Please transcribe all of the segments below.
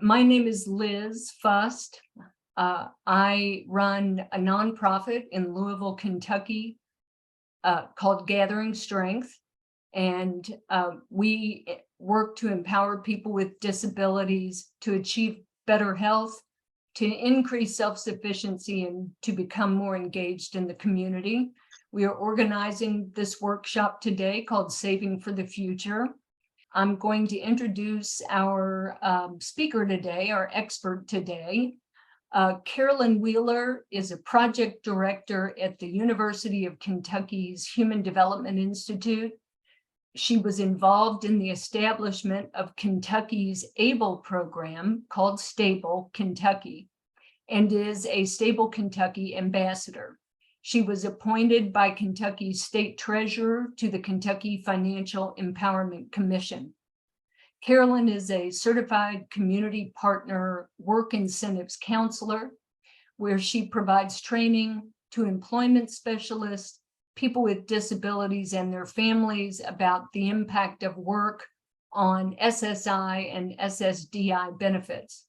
My name is Liz Fust. I run a nonprofit in Louisville, Kentucky, called Gathering Strength. And we work to empower people with disabilities to achieve better health, to increase self-sufficiency, and to become more engaged in the community. We are organizing this workshop today called Saving for the Future. I'm going to introduce our speaker today, our expert today. Carolyn Wheeler is a project director at the University of Kentucky's Human Development Institute. She was involved in the establishment of Kentucky's ABLE program called Stable Kentucky, and is a Stable Kentucky ambassador. She was appointed by Kentucky's state treasurer to the Kentucky Financial Empowerment Commission. Carolyn is a certified community partner work incentives counselor, where she provides training to employment specialists, people with disabilities and their families about the impact of work on SSI and SSDI benefits.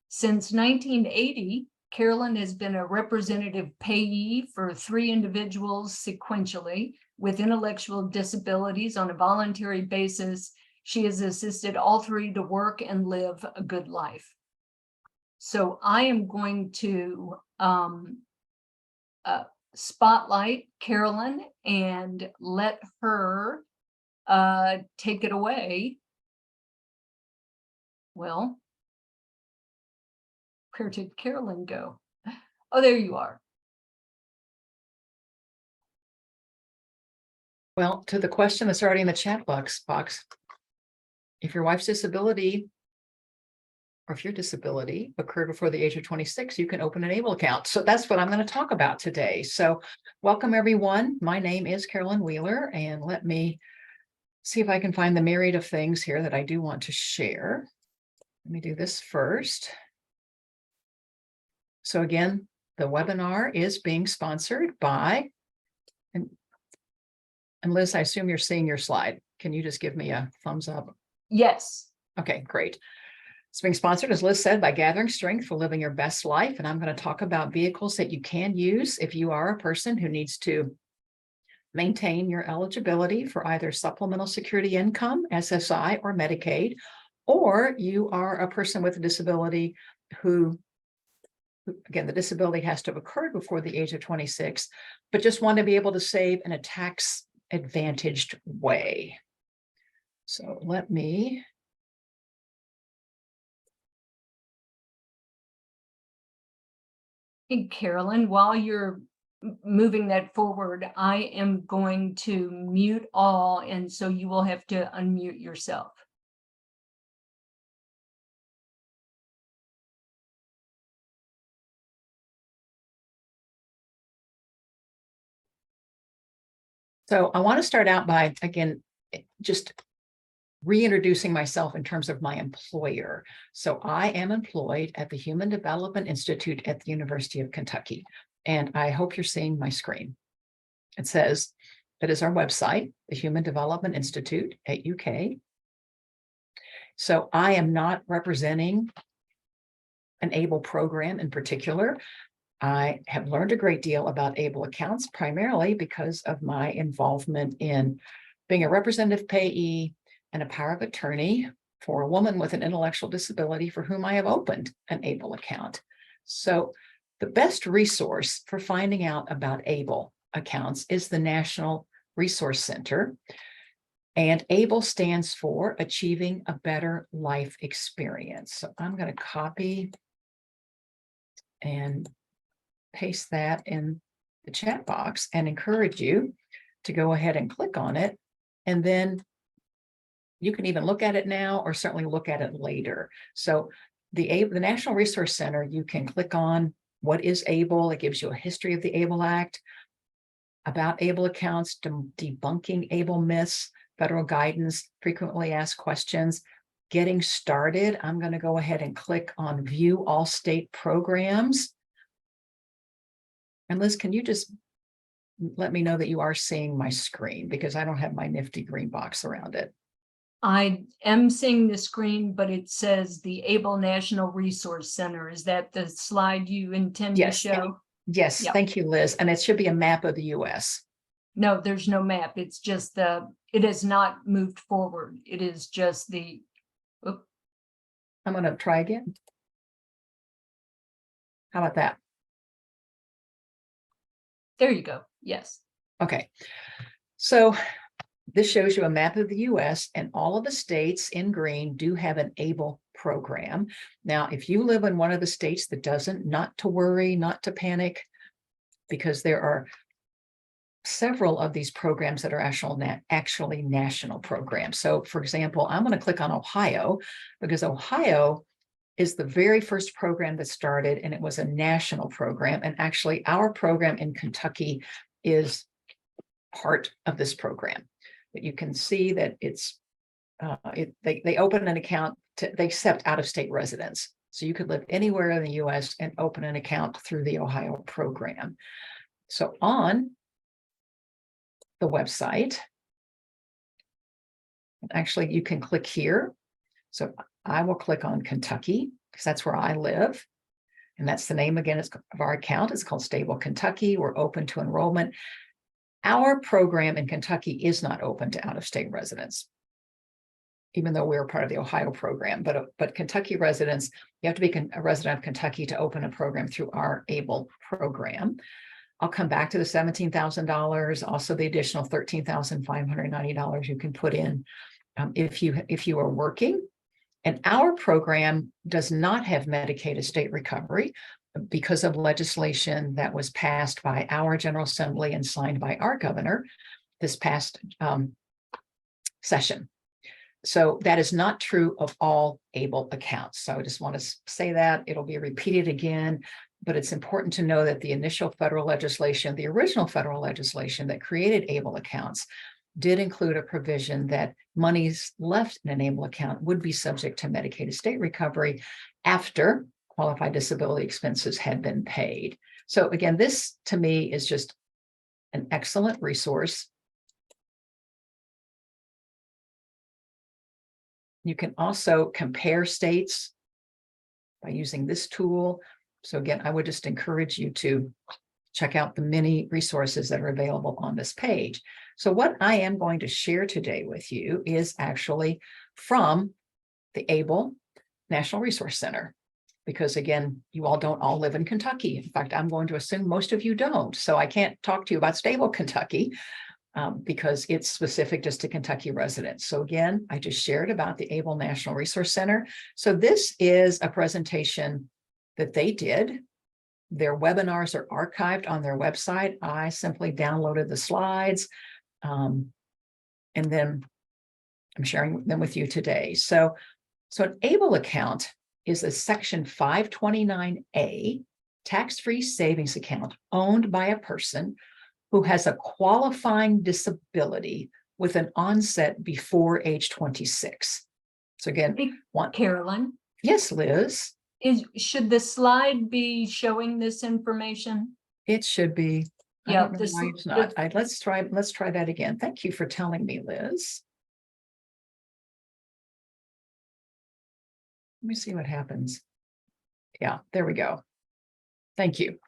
Since 1980, Carolyn has been a representative payee for 3 individuals sequentially with intellectual disabilities on a voluntary basis. She has assisted all 3 to work and live a good life. So I am going to spotlight Carolyn and let her take it away. Well, where did Carolyn go? Oh, there you are. Well, to the question that's already in the chat box, if your wife's disability, or if your disability occurred before the age of 26, you can open an ABLE account. So that's what I'm going to talk about today. So welcome, everyone. My name is Carolyn Wheeler, and let me see if I can find the myriad of things here that I do want to share. Let me do this first. So again, the webinar is being sponsored by, and Liz, I assume you're seeing your slide. Can you just give me a thumbs up? Yes. Okay, great. It's being sponsored, as Liz said, by Gathering Strength for Living Your Best Life. And I'm going to talk about vehicles that you can use if you are a person who needs to maintain your eligibility for either Supplemental Security Income, SSI, or Medicaid, or you are a person with a disability who, again, the disability has to have occurred before the age of 26, but just want to be able to save in a tax-advantaged way. So let me Hey, Carolyn, while you're moving that forward, I am going to mute all, and so you will have to unmute yourself. So I want to start out by, again, just reintroducing myself in terms of my employer. So I am employed at the Human Development Institute at the University of Kentucky, and I hope you're seeing my screen. It says, that is our website, the Human Development Institute at UK. So I am not representing an ABLE program in particular. I have learned a great deal about ABLE accounts, primarily because of my involvement in being a representative payee and a power of attorney for a woman with an intellectual disability for whom I have opened an ABLE account. So the best resource for finding out about ABLE accounts is the National Resource Center. And ABLE stands for Achieving a Better Life Experience. So I'm going to copy and paste that in the chat box and encourage you to go ahead and click on it. And then you can even look at it now or certainly look at it later. So the National Resource Center, you can click on what is ABLE. It gives you a history of the ABLE Act, about ABLE accounts, debunking ABLE myths, federal guidance, frequently asked questions. Getting started, I'm going to go ahead and click on View All State Programs. And Liz, can you just let me know that you are seeing my screen, because I don't have my nifty green box around it. I am seeing the screen, but it says the Able National Resource Center. Is that the slide you intend to Yes. show? Yes, Yep. thank you, Liz. And it should be a map of the US. No, there's no map. It's just it has not moved forward. It is just the, oop, I'm going to try again. How about that? there you go. Yes. Okay. So this shows you a map of the US, and all of the states in green do have an ABLE program. Now, if you live in one of the states that doesn't, not to worry, not to panic, because there are several of these programs that are actually national programs. So for example, I'm going to click on Ohio because Ohio is the very first program that started, and it was a national program. And actually our program in Kentucky is part of this program. But you can see that it's they open an account they accept out-of-state residents. So you could live anywhere in the US and open an account through the Ohio program. So on the website, actually you can click here. So I will click on Kentucky because that's where I live. And that's the name again of our account. It's called Stable Kentucky. We're open to enrollment. Our program in Kentucky is not open to out-of-state residents, even though we're part of the Ohio program. But Kentucky residents, you have to be a resident of Kentucky to open a program through our ABLE program. I'll come back to the $17,000, also the additional $13,590 you can put in if you are working. And our program does not have Medicaid estate recovery because of legislation that was passed by our General Assembly and signed by our governor this past session. So that is not true of all ABLE accounts. So I just want to say that it'll be repeated again, but it's important to know that the initial federal legislation, the original federal legislation that created ABLE accounts, did include a provision that monies left in an ABLE account would be subject to Medicaid estate recovery after qualified disability expenses had been paid. So again, this to me is just an excellent resource. You can also compare states by using this tool. So again, I would just encourage you to check out the many resources that are available on this page. So what I am going to share today with you is actually from the ABLE National Resource Center, because again, you all don't all live in Kentucky. In fact, I'm going to assume most of you don't. So I can't talk to you about Stable Kentucky because it's specific just to Kentucky residents. So again, I just shared about the ABLE National Resource Center. So this is a presentation that they did. Their webinars are archived on their website. I simply downloaded the slides and then I'm sharing them with you today. So an ABLE account is a Section 529A tax-free savings account owned by a person who has a qualifying disability with an onset before age 26. So again, Carolyn. Yes, Liz. Should the slide be showing this information? It should be. Yeah, it's not. Let's try that again. Thank you for telling me, Liz. Let me see what happens. Yeah, there we go. Thank you.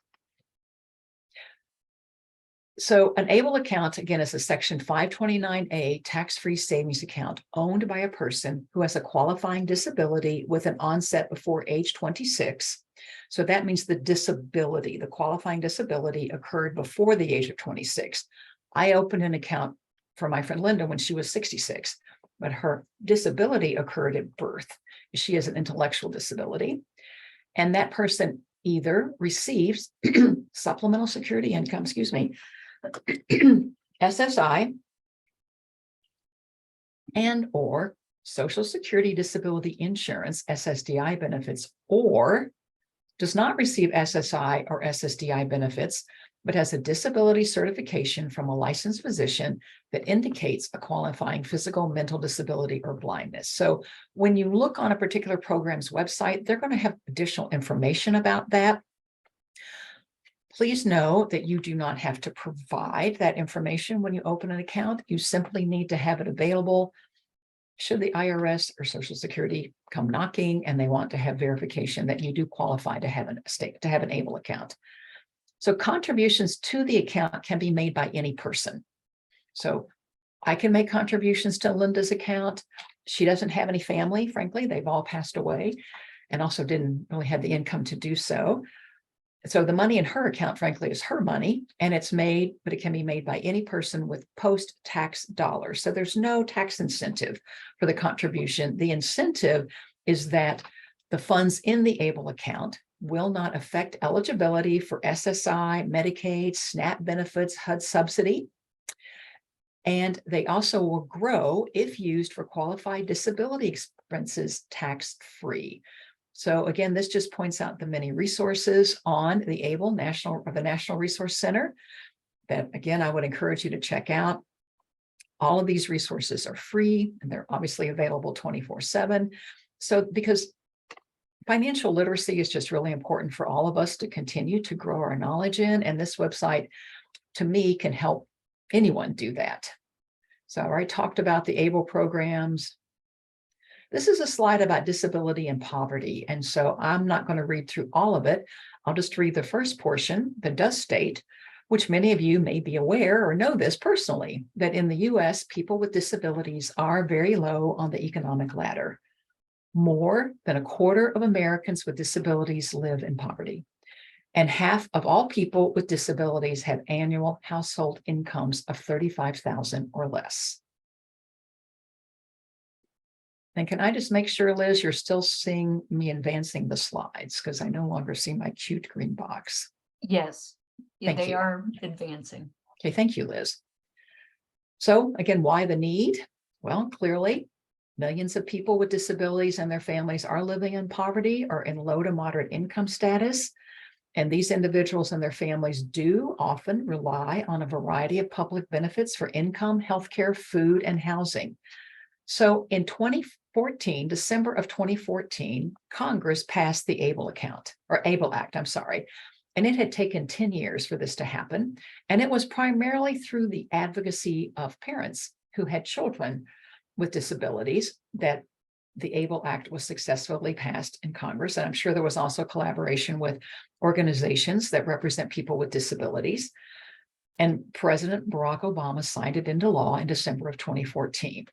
So an ABLE account, again, is a Section 529A tax-free savings account owned by a person who has a qualifying disability with an onset before age 26. So that means the disability, the qualifying disability occurred before the age of 26. I opened an account for my friend Linda when she was 66, but her disability occurred at birth. She has an intellectual disability, and that person either receives supplemental security income, SSI, and or Social Security Disability Insurance, SSDI benefits, or does not receive SSI or SSDI benefits, but has a disability certification from a licensed physician that indicates a qualifying physical, mental disability, or blindness. So when you look on a particular program's website, they're going to have additional information about that. Please know that you do not have to provide that information when you open an account. You simply need to have it available, should the IRS or Social Security come knocking and they want to have verification that you do qualify to have an ABLE account. So contributions to the account can be made by any person. So I can make contributions to Linda's account. She doesn't have any family, frankly, they've all passed away and also didn't really have the income to do so. So the money in her account, frankly, is her money, and it's made, but it can be made by any person with post-tax dollars. So there's no tax incentive for the contribution. The incentive is that the funds in the ABLE account will not affect eligibility for SSI, Medicaid, SNAP benefits, HUD subsidy. And they also will grow if used for qualified disability expenses tax-free. So again, this just points out the many resources on the ABLE National Resource Center that, again, I would encourage you to check out. All of these resources are free and they're obviously available 24/7. So because financial literacy is just really important for all of us to continue to grow our knowledge in, and this website, to me, can help anyone do that. So I already talked about the ABLE programs. This is a slide about disability and poverty, and so I'm not going to read through all of it. I'll just read the first portion that does state, which many of you may be aware or know this personally, that in the US, people with disabilities are very low on the economic ladder. More than a quarter of Americans with disabilities live in poverty, and half of all people with disabilities have annual household incomes of $35,000 or less. And can I just make sure, Liz, you're still seeing me advancing the slides, because I no longer see my cute green box. Yes, Thank they you. are advancing. Okay, thank you, Liz. So again, why the need? Well, clearly, millions of people with disabilities and their families are living in poverty or in low to moderate income status. And these individuals and their families do often rely on a variety of public benefits for income, healthcare, food, and housing. So in 2014, December of 2014, Congress passed the ABLE Act, I'm sorry. And it had taken 10 years for this to happen. And it was primarily through the advocacy of parents who had children with disabilities that the ABLE Act was successfully passed in Congress. And I'm sure there was also collaboration with organizations that represent people with disabilities. And President Barack Obama signed it into law in December of 2014.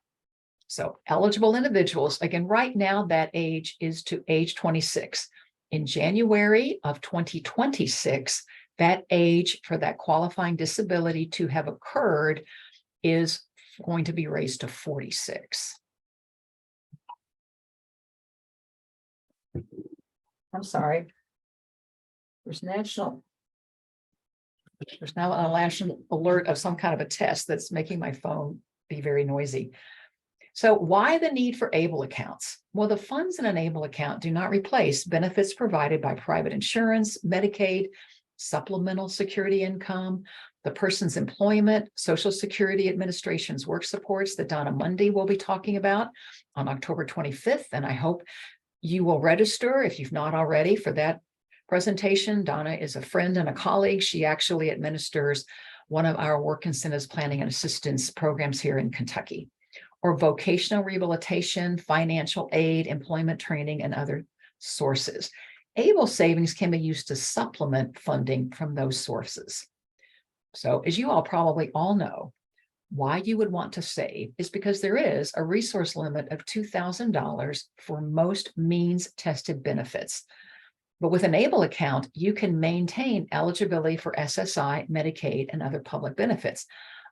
So eligible individuals, again, right now that age is to age 26. In January of 2026, that age for that qualifying disability to have occurred is going to be raised to 46. I'm sorry. There's now a national alert of some kind of a test that's making my phone be very noisy. So why the need for ABLE accounts? Well, the funds in an ABLE account do not replace benefits provided by private insurance, Medicaid, supplemental security income, the person's employment, Social Security Administration's work supports that Donna Mundy will be talking about on October 25th. And I hope you will register if you've not already for that presentation. Donna is a friend and a colleague. She actually administers one of our work incentives planning and assistance programs here in Kentucky, or vocational rehabilitation, financial aid, employment training, and other sources. ABLE savings can be used to supplement funding from those sources. So as you all probably all know, why you would want to save is because there is a resource limit of $2,000 for most means-tested benefits. But with an ABLE account, you can maintain eligibility for SSI, Medicaid, and other public benefits.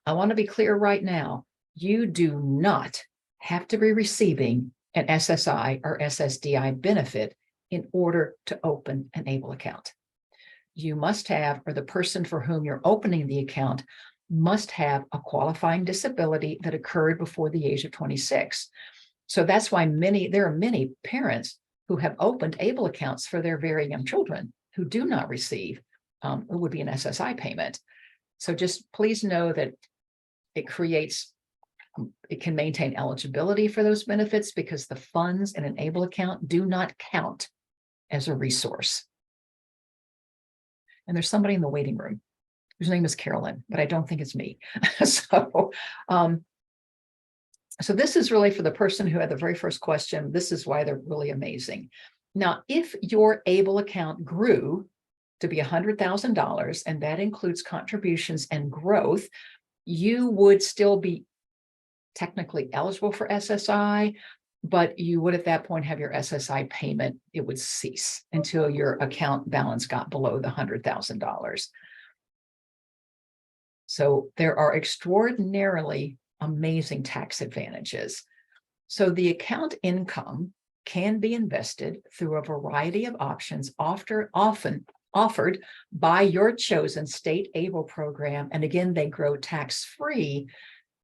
I want to be clear right now, you do not have to be receiving an SSI or SSDI benefit in order to open an ABLE account. You must have, or the person for whom you're opening the account must have a qualifying disability that occurred before the age of 26. So that's why there are many parents who have opened ABLE accounts for their very young children who do not receive it would be an SSI payment. So just please know that it can maintain eligibility for those benefits because the funds in an ABLE account do not count as a resource. And there's somebody in the waiting room whose name is Carolyn, but I don't think it's me. So So this is really for the person who had the very first question. This is why they're really amazing. Now, if your ABLE account grew to be $100,000, and that includes contributions and growth, you would still be technically eligible for SSI, but you would at that point have your SSI payment. It would cease until your account balance got below the $100,000. So there are extraordinarily amazing tax advantages. So the account income can be invested through a variety of options, often offered by your chosen state ABLE program. And again, they grow tax-free.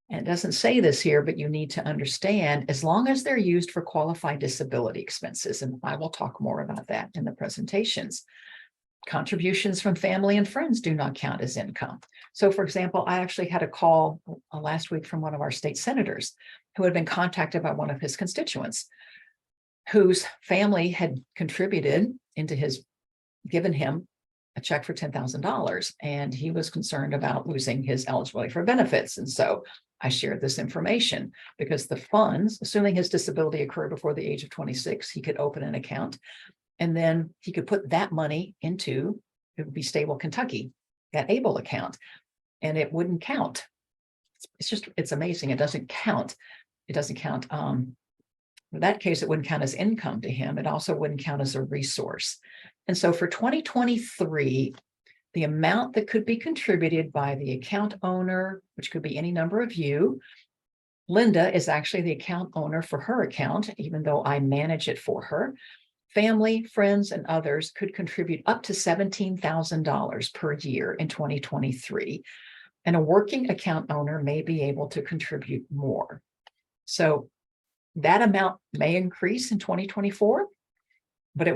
And it doesn't say this here, but you need to understand, as long as they're used for qualified disability expenses, and I will talk more about that in the presentations. Contributions from family and friends do not count as income. So for example, I actually had a call last week from one of our state senators who had been contacted by one of his constituents whose family had contributed into given him a check for $10,000, and he was concerned about losing his eligibility for benefits. And so I shared this information because the funds, assuming his disability occurred before the age of 26, he could open an account. And then he could put that money into, it would be Stable Kentucky, that ABLE account, and it wouldn't count. It's amazing. It doesn't count. It doesn't count. In that case, it wouldn't count as income to him. It also wouldn't count as a resource. And so for 2023, the amount that could be contributed by the account owner, which could be any number of you, Linda is actually the account owner for her account, even though I manage it for her. Family, friends, and others could contribute up to $17,000 per year in 2023. And a working account owner may be able to contribute more. So that amount may increase in 2024, but it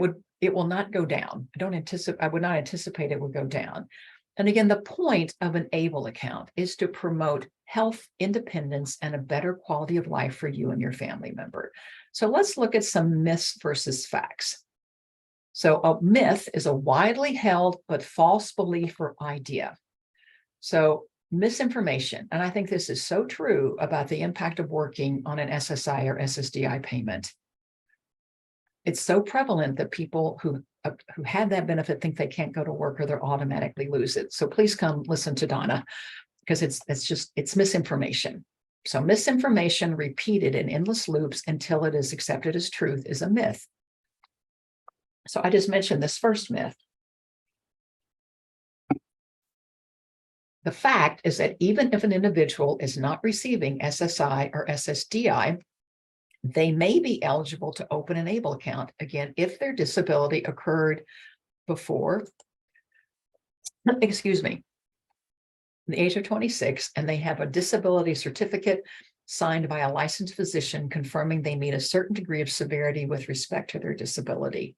will not go down. I would not anticipate it would go down. And again, the point of an ABLE account is to promote health, independence, and a better quality of life for you and your family member. So let's look at some myths versus facts. So a myth is a widely held but false belief or idea. So misinformation, and I think this is so true about the impact of working on an SSI or SSDI payment. It's so prevalent that people who had that benefit think they can't go to work or they'll automatically lose it. So please come listen to Donna, because it's misinformation. So misinformation repeated in endless loops until it is accepted as truth is a myth. So I just mentioned this first myth. The fact is that even if an individual is not receiving SSI or SSDI, they may be eligible to open an ABLE account, again, if their disability occurred before, the age of 26, and they have a disability certificate signed by a licensed physician confirming they meet a certain degree of severity with respect to their disability.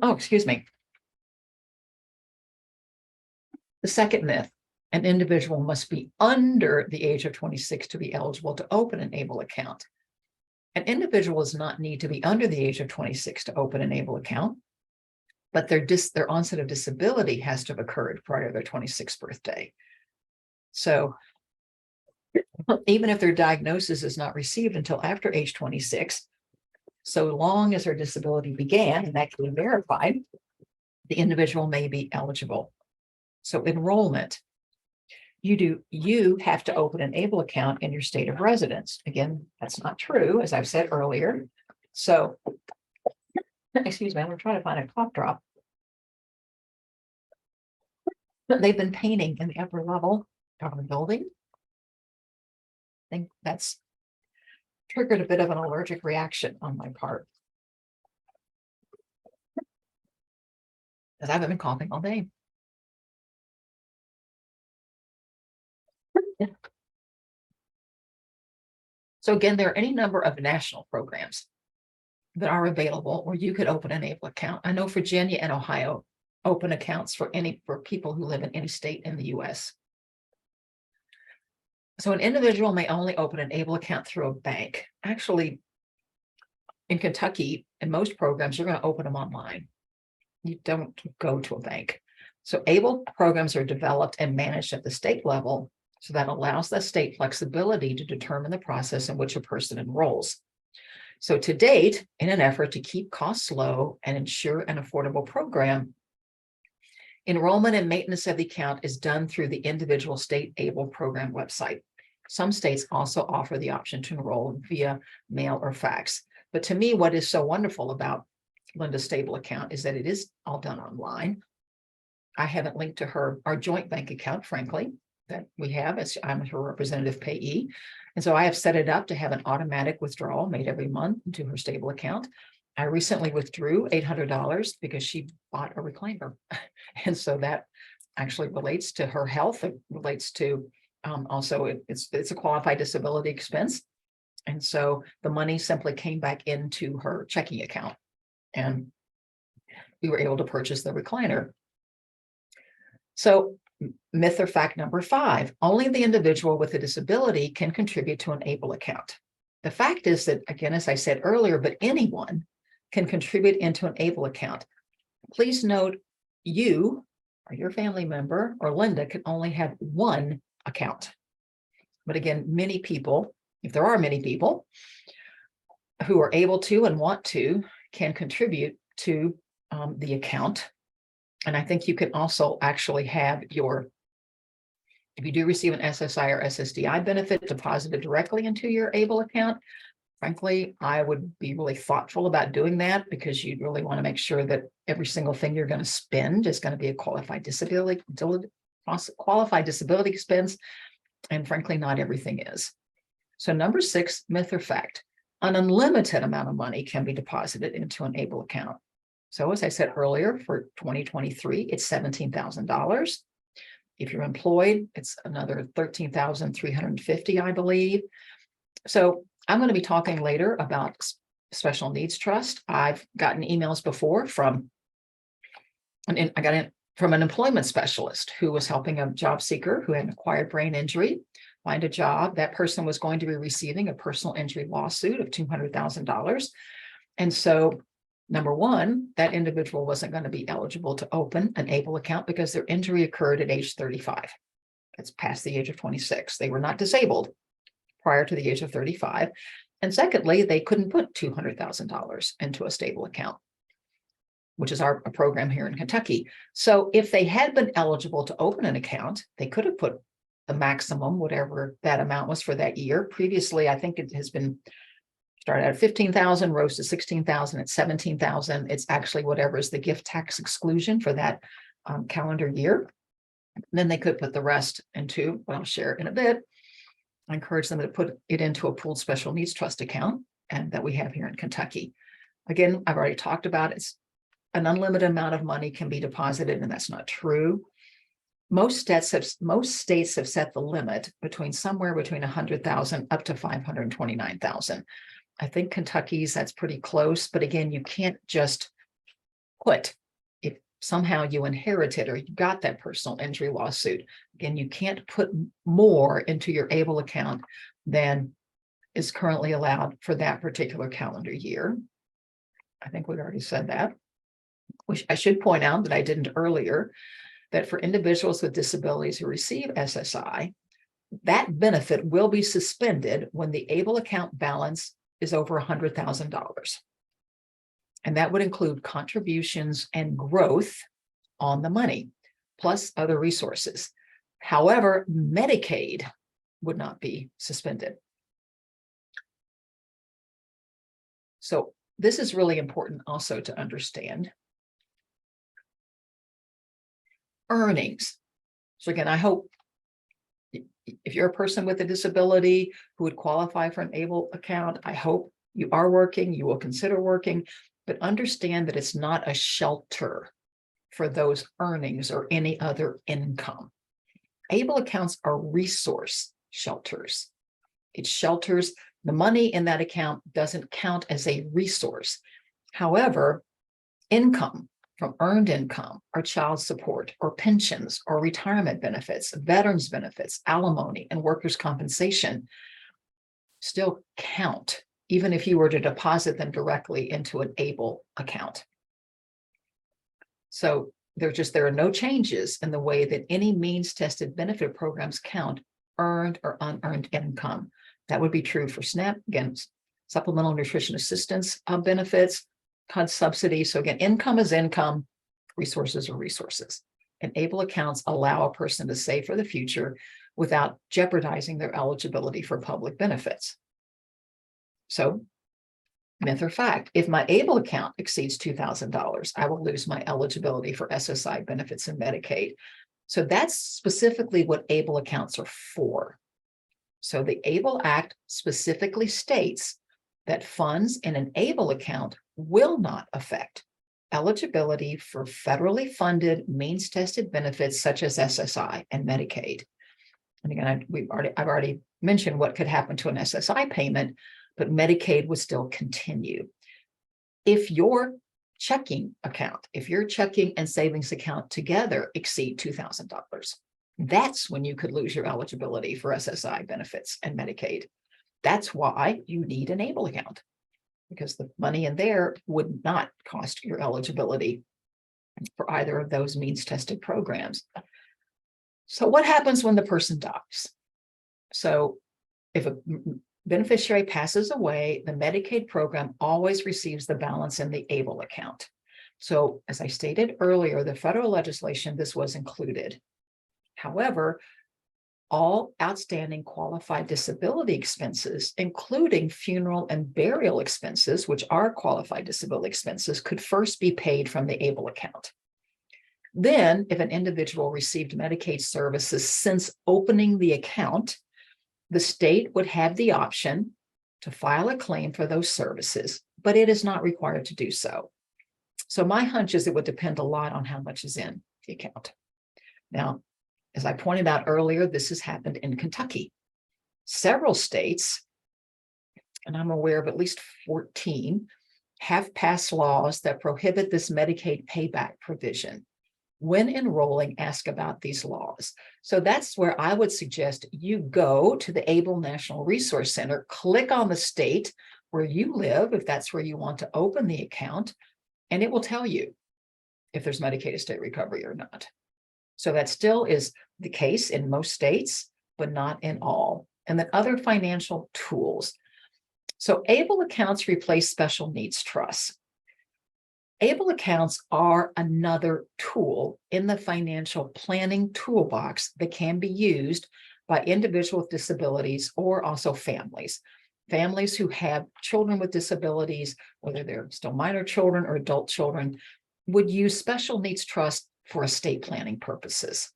Oh, excuse me. The second myth, an individual must be under the age of 26 to be eligible to open an ABLE account. An individual does not need to be under the age of 26 to open an ABLE account, but their onset of disability has to have occurred prior to their 26th birthday. So even if their diagnosis is not received until after age 26, so long as their disability began, and that can be verified, the individual may be eligible. So enrollment, you have to open an ABLE account in your state of residence. Again, that's not true, as I've said earlier. So, excuse me, I'm trying to find a cough drop. They've been painting in the upper level of the building. I think that's triggered a bit of an allergic reaction on my part, because I haven't been coughing all day. So again, there are any number of national programs that are available where you could open an ABLE account. I know Virginia and Ohio open accounts for people who live in any state in the US. So an individual may only open an ABLE account through a bank. Actually, in Kentucky, in most programs, you're going to open them online. You don't go to a bank. So ABLE programs are developed and managed at the state level So that allows the state flexibility to determine the process in which a person enrolls. So to date, in an effort to keep costs low and ensure an affordable program, enrollment and maintenance of the account is done through the individual state ABLE program website. Some states also offer the option to enroll via mail or fax. But to me, what is so wonderful about Linda's stable account is that it is all done online. I haven't linked to our joint bank account, frankly, that we have, as I'm her representative payee. And so I have set it up to have an automatic withdrawal made every month into her stable account. I recently withdrew $800 because she bought a reclaimer. And so that actually relates to her health. It relates to also it's a qualified disability expense. And so the money simply came back into her checking account and we were able to purchase the recliner. So myth or fact number 5, only the individual with a disability can contribute to an ABLE account. The fact is that, again, as I said earlier, but anyone can contribute into an ABLE account. Please note, you or your family member or Linda can only have one account. But again, many people, if there are many people who are able to and want to, can contribute to the account. And I think you can also actually have if you do receive an SSI or SSDI benefit deposited directly into your ABLE account, frankly, I would be really thoughtful about doing that because you'd really want to make sure that every single thing you're going to spend is going to be a qualified disability expense. And frankly, not everything is. So number 6, myth or fact, an unlimited amount of money can be deposited into an ABLE account. So as I said earlier, for 2023, it's $17,000. If you're employed, it's another $13,350, I believe. So I'm going to be talking later about special needs trust. I've gotten emails before from an employment specialist who was helping a job seeker who had an acquired brain injury find a job. That person was going to be receiving a personal injury lawsuit of $200,000. And so number 1, that individual wasn't going to be eligible to open an ABLE account because their injury occurred at age 35. It's past the age of 26. They were not disabled prior to the age of 35. And secondly, they couldn't put $200,000 into a stable account, which is our program here in Kentucky. So if they had been eligible to open an account, they could have put the maximum, whatever that amount was for that year. Previously, I think it has been started at 15,000, rose to 16,000, at 17,000. It's actually whatever is the gift tax exclusion for that calendar year. And then they could put the rest into what I'll share in a bit. I encourage them to put it into a pooled special needs trust account and that we have here in Kentucky. Again, I've already talked about it's an unlimited amount of money can be deposited, and that's not true. Most states have set the limit somewhere between 100,000 up to 529,000. I think Kentucky's, that's pretty close, but again, you can't just put, if somehow you inherited or you got that personal injury lawsuit, again, you can't put more into your ABLE account than is currently allowed for that particular calendar year. I think we've already said that. Which I should point out that I didn't earlier, that for individuals with disabilities who receive SSI, that benefit will be suspended when the ABLE account balance is over $100,000. And that would include contributions and growth on the money, plus other resources. However, Medicaid would not be suspended. So this is really important also to understand. Earnings. So again, I hope if you're a person with a disability who would qualify for an ABLE account, I hope you are working, you will consider working, but understand that it's not a shelter for those earnings or any other income. ABLE accounts are resource shelters. It shelters the money in that account doesn't count as a resource. However, income from earned income or child support or pensions or retirement benefits, veterans benefits, alimony, and workers' compensation still count, even if you were to deposit them directly into an ABLE account. So there are no changes in the way that any means tested benefit programs count earned or unearned income. That would be true for SNAP, again, supplemental nutrition assistance benefits, HUD subsidy. So again, income is income, resources are resources. And ABLE accounts allow a person to save for the future without jeopardizing their eligibility for public benefits. So, myth or fact, if my ABLE account exceeds $2,000, I will lose my eligibility for SSI benefits and Medicaid. So that's specifically what ABLE accounts are for. So the ABLE Act specifically states that funds in an ABLE account will not affect eligibility for federally funded means-tested benefits such as SSI and Medicaid. And again, I've already mentioned what could happen to an SSI payment, but Medicaid would still continue. If your checking account, if your checking and savings account together exceed $2,000, that's when you could lose your eligibility for SSI benefits and Medicaid. That's why you need an ABLE account, because the money in there would not cost your eligibility for either of those means-tested programs. So what happens when the person dies? So if a beneficiary passes away, the Medicaid program always receives the balance in the ABLE account. So as I stated earlier, the federal legislation, this was included. However, all outstanding qualified disability expenses, including funeral and burial expenses, which are qualified disability expenses, could first be paid from the ABLE account. Then, if an individual received Medicaid services since opening the account, the state would have the option to file a claim for those services, but it is not required to do so. So my hunch is it would depend a lot on how much is in the account. Now, as I pointed out earlier, this has happened in Kentucky. Several states, and I'm aware of at least 14, have passed laws that prohibit this Medicaid payback provision. When enrolling, ask about these laws. So that's where I would suggest you go to the ABLE National Resource Center, click on the state where you live, if that's where you want to open the account, and it will tell you if there's Medicaid estate recovery or not. So that still is the case in most states, but not in all. And then other financial tools. So ABLE accounts replace special needs trusts. ABLE accounts are another tool in the financial planning toolbox that can be used by individuals with disabilities or also families. Families who have children with disabilities, whether they're still minor children or adult children, would use special needs trust for estate planning purposes.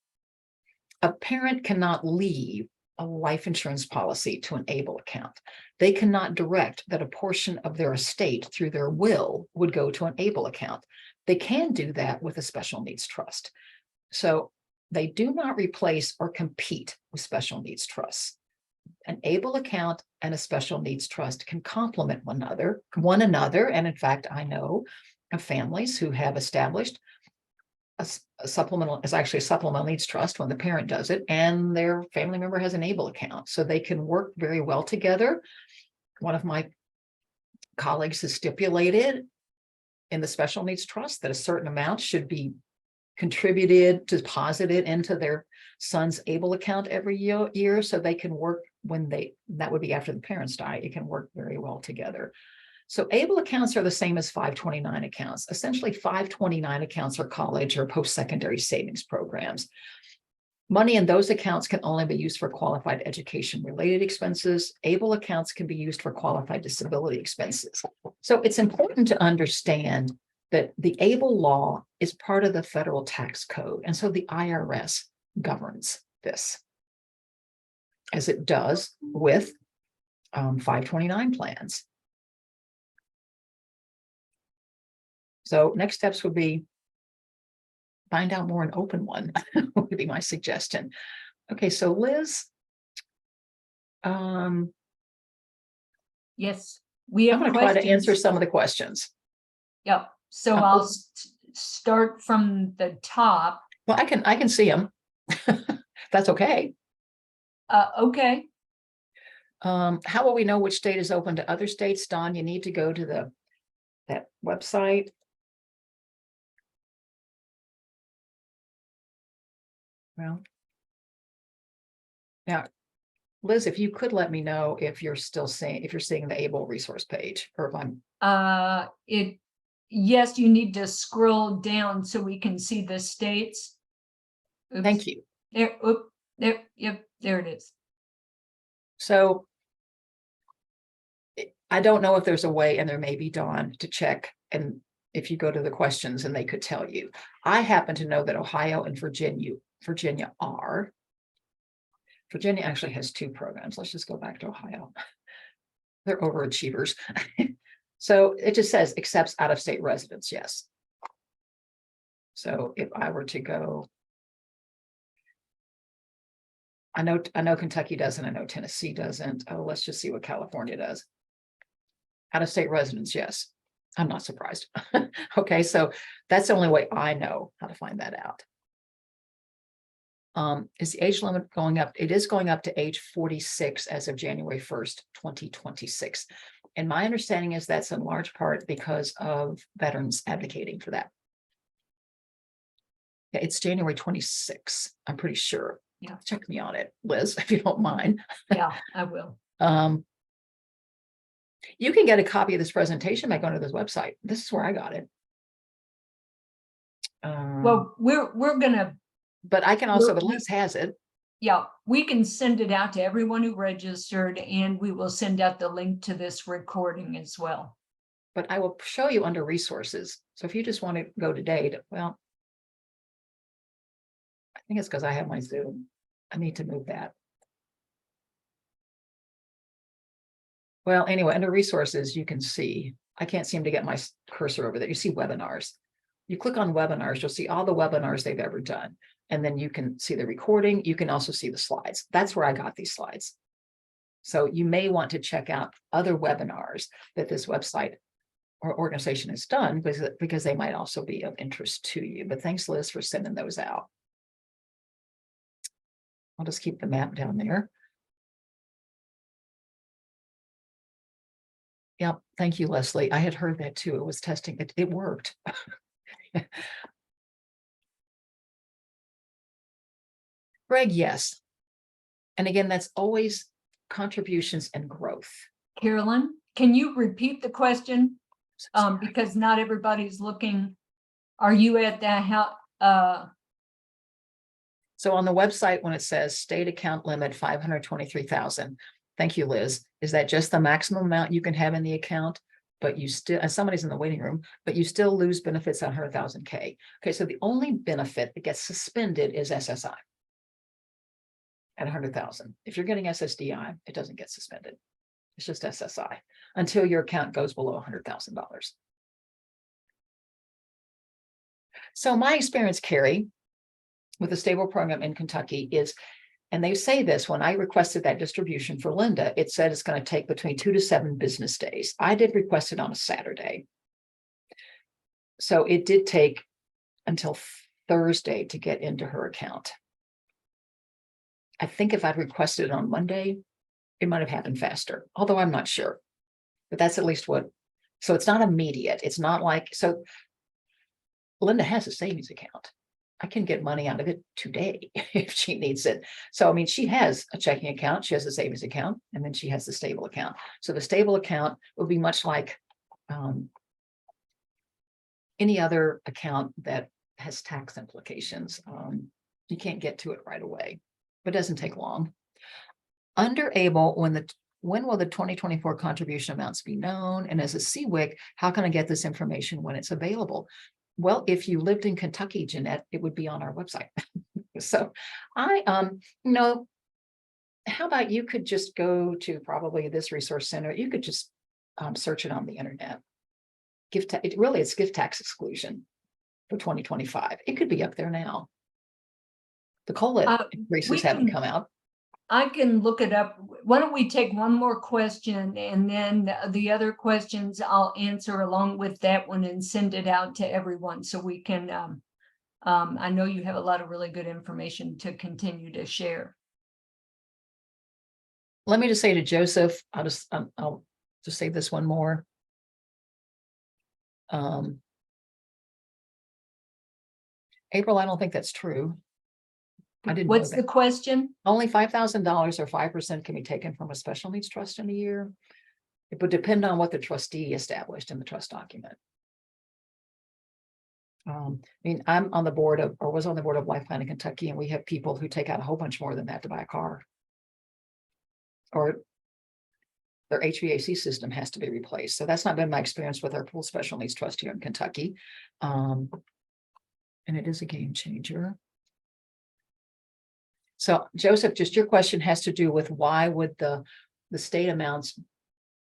A parent cannot leave a life insurance policy to an ABLE account. They cannot direct that a portion of their estate through their will would go to an ABLE account. They can do that with a special needs trust. So they do not replace or compete with special needs trusts. An ABLE account and a special needs trust can complement one another. And in fact, I know of families who have established a supplemental, it's actually a supplemental needs trust when the parent does it, and their family member has an ABLE account. So they can work very well together. One of my colleagues has stipulated in the special needs trust that a certain amount should be deposited into their son's ABLE account every year so they can work that would be after the parents die, it can work very well together. So ABLE accounts are the same as 529 accounts. Essentially, 529 accounts are college or post-secondary savings programs. Money in those accounts can only be used for qualified education-related expenses. ABLE accounts can be used for qualified disability expenses. So it's important to understand that the ABLE law is part of the federal tax code. And so the IRS governs this, as it does with 529 plans. So next steps would be find out more and open one would be my suggestion. Okay, so Liz, Yes, we have I'm going to try to answer questions. some of the questions. Yep. So I'll start from the top. Well, I can see them. That's okay. Okay. How will we know which state is open to other states? Don, you need to go to that website. Well, now Liz, if you could let me know if you're still seeing, if you're seeing the ABLE resource page, or if I'm, Yes, you need to scroll down so we can see the states. Oops. thank you. There, yep, there it is. So I don't know if there's a way, and there may be, Dawn, to check, and if you go to the questions and they could tell you. I happen to know that Ohio and Virginia are. Virginia actually has 2 programs. Let's just go back to Ohio. They're overachievers. So it just says accepts out-of-state residents, yes. So if I were to go, I know Kentucky doesn't, I know Tennessee doesn't. Oh, let's just see what California does. Out-of-state residents, yes. I'm not surprised. Okay, so that's the only way I know how to find that out. Is the age limit going up? It is going up to age 46 as of January 1st, 2026. And my understanding is that's in large part because of veterans advocating for that. Yeah, it's January 26th, I'm pretty sure. Yeah. Check me on it, Liz, if you don't mind. Yeah, I will. You can get a copy of this presentation by going to this website. This is where I got it. Well, we're gonna, but I can also, but Liz has it. yeah, we can send it out to everyone who registered, and we will send out the link to this recording as well. But I will show you under resources. So if you just want to go today, well, I think it's because I have my Zoom. I need to move that. Well, anyway, under resources, you can see, I can't seem to get my cursor over there. You see webinars. You click on webinars, you'll see all the webinars they've ever done. And then you can see the recording. You can also see the slides. That's where I got these slides. So you may want to check out other webinars that this website or organization has done, because they might also be of interest to you. But thanks, Liz, for sending those out. I'll just keep the map down there. Yep. Thank you, Leslie. I had heard that too. It was testing. It worked. Greg, yes. And again, that's always contributions and growth. Carolyn, can you repeat the question? Because not everybody's looking. Are you at that how? So on the website, when it says state account limit 523,000, thank you, Liz. Is that just the maximum amount you can have in the account? But you still, and somebody's in the waiting room, but you still lose benefits on 100,000K. Okay, so the only benefit that gets suspended is SSI at 100,000. If you're getting SSDI, it doesn't get suspended. It's just SSI until your account goes below $100,000. So my experience, Carrie, with the stable program in Kentucky is, and they say this, when I requested that distribution for Linda, it said it's going to take between 2 to 7 business days. I did request it on a Saturday. So it did take until Thursday to get into her account. I think if I'd requested it on Monday, it might have happened faster, although I'm not sure. But that's at least what, so it's not immediate. It's not like, so Linda has a savings account. I can get money out of it today if she needs it. So, I mean, she has a checking account, she has a savings account, and then she has the stable account. So the stable account will be much like any other account that has tax implications. You can't get to it right away, but it doesn't take long. Under ABLE, when will the 2024 contribution amounts be known? And as a CWIC, how can I get this information when it's available? Well, if you lived in Kentucky, Jeanette, it would be on our website. So how about you could just go to probably this resource center. You could just search it on the internet. It's gift tax exclusion for 2025. It could be up there now. The COLA increases haven't come out. I can look it up. Why don't we take one more question, and then the other questions I'll answer along with that one and send it out to everyone so we can, I know you have a lot of really good information to continue to share. Let me just say to Joseph, I'll just say this one more. April, I don't think that's true. I didn't know What's the that. question? Only $5,000 or 5% can be taken from a special needs trust in a year. It would depend on what the trustee established in the trust document. I mean, I'm on the board of, or was on the board of Life Planning Kentucky, and we have people who take out a whole bunch more than that to buy a car. Or their HVAC system has to be replaced. So that's not been my experience with our pool special needs trust here in Kentucky. And it is a game changer. So Joseph, just your question has to do with why would the state amounts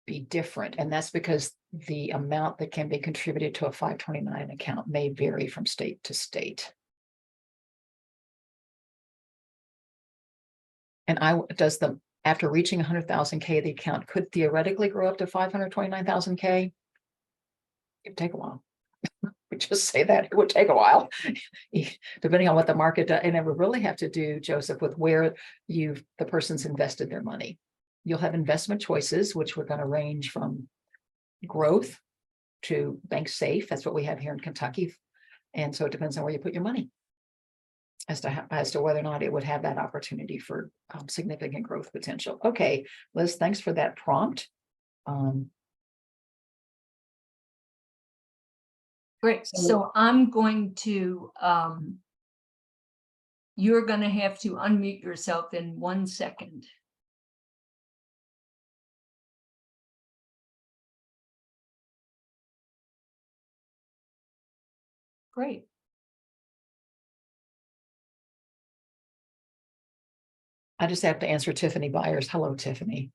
be different? And that's because the amount that can be contributed to a 529 account may vary from state to state. And after reaching 100,000 K, the account could theoretically grow up to 529,000 K. It'd take a while. We just say that it would take a while, depending on what the market does. And it would really have to do, Joseph, with where the person's invested their money. You'll have investment choices, which we're going to range from growth to bank safe. That's what we have here in Kentucky. And so it depends on where you put your money as to whether or not it would have that opportunity for significant growth potential. Okay, Liz, thanks for that prompt. Great. So I'm going to, you're going to have to unmute yourself in 1 second. Great. I just have to answer Tiffany Byers. Hello, Tiffany.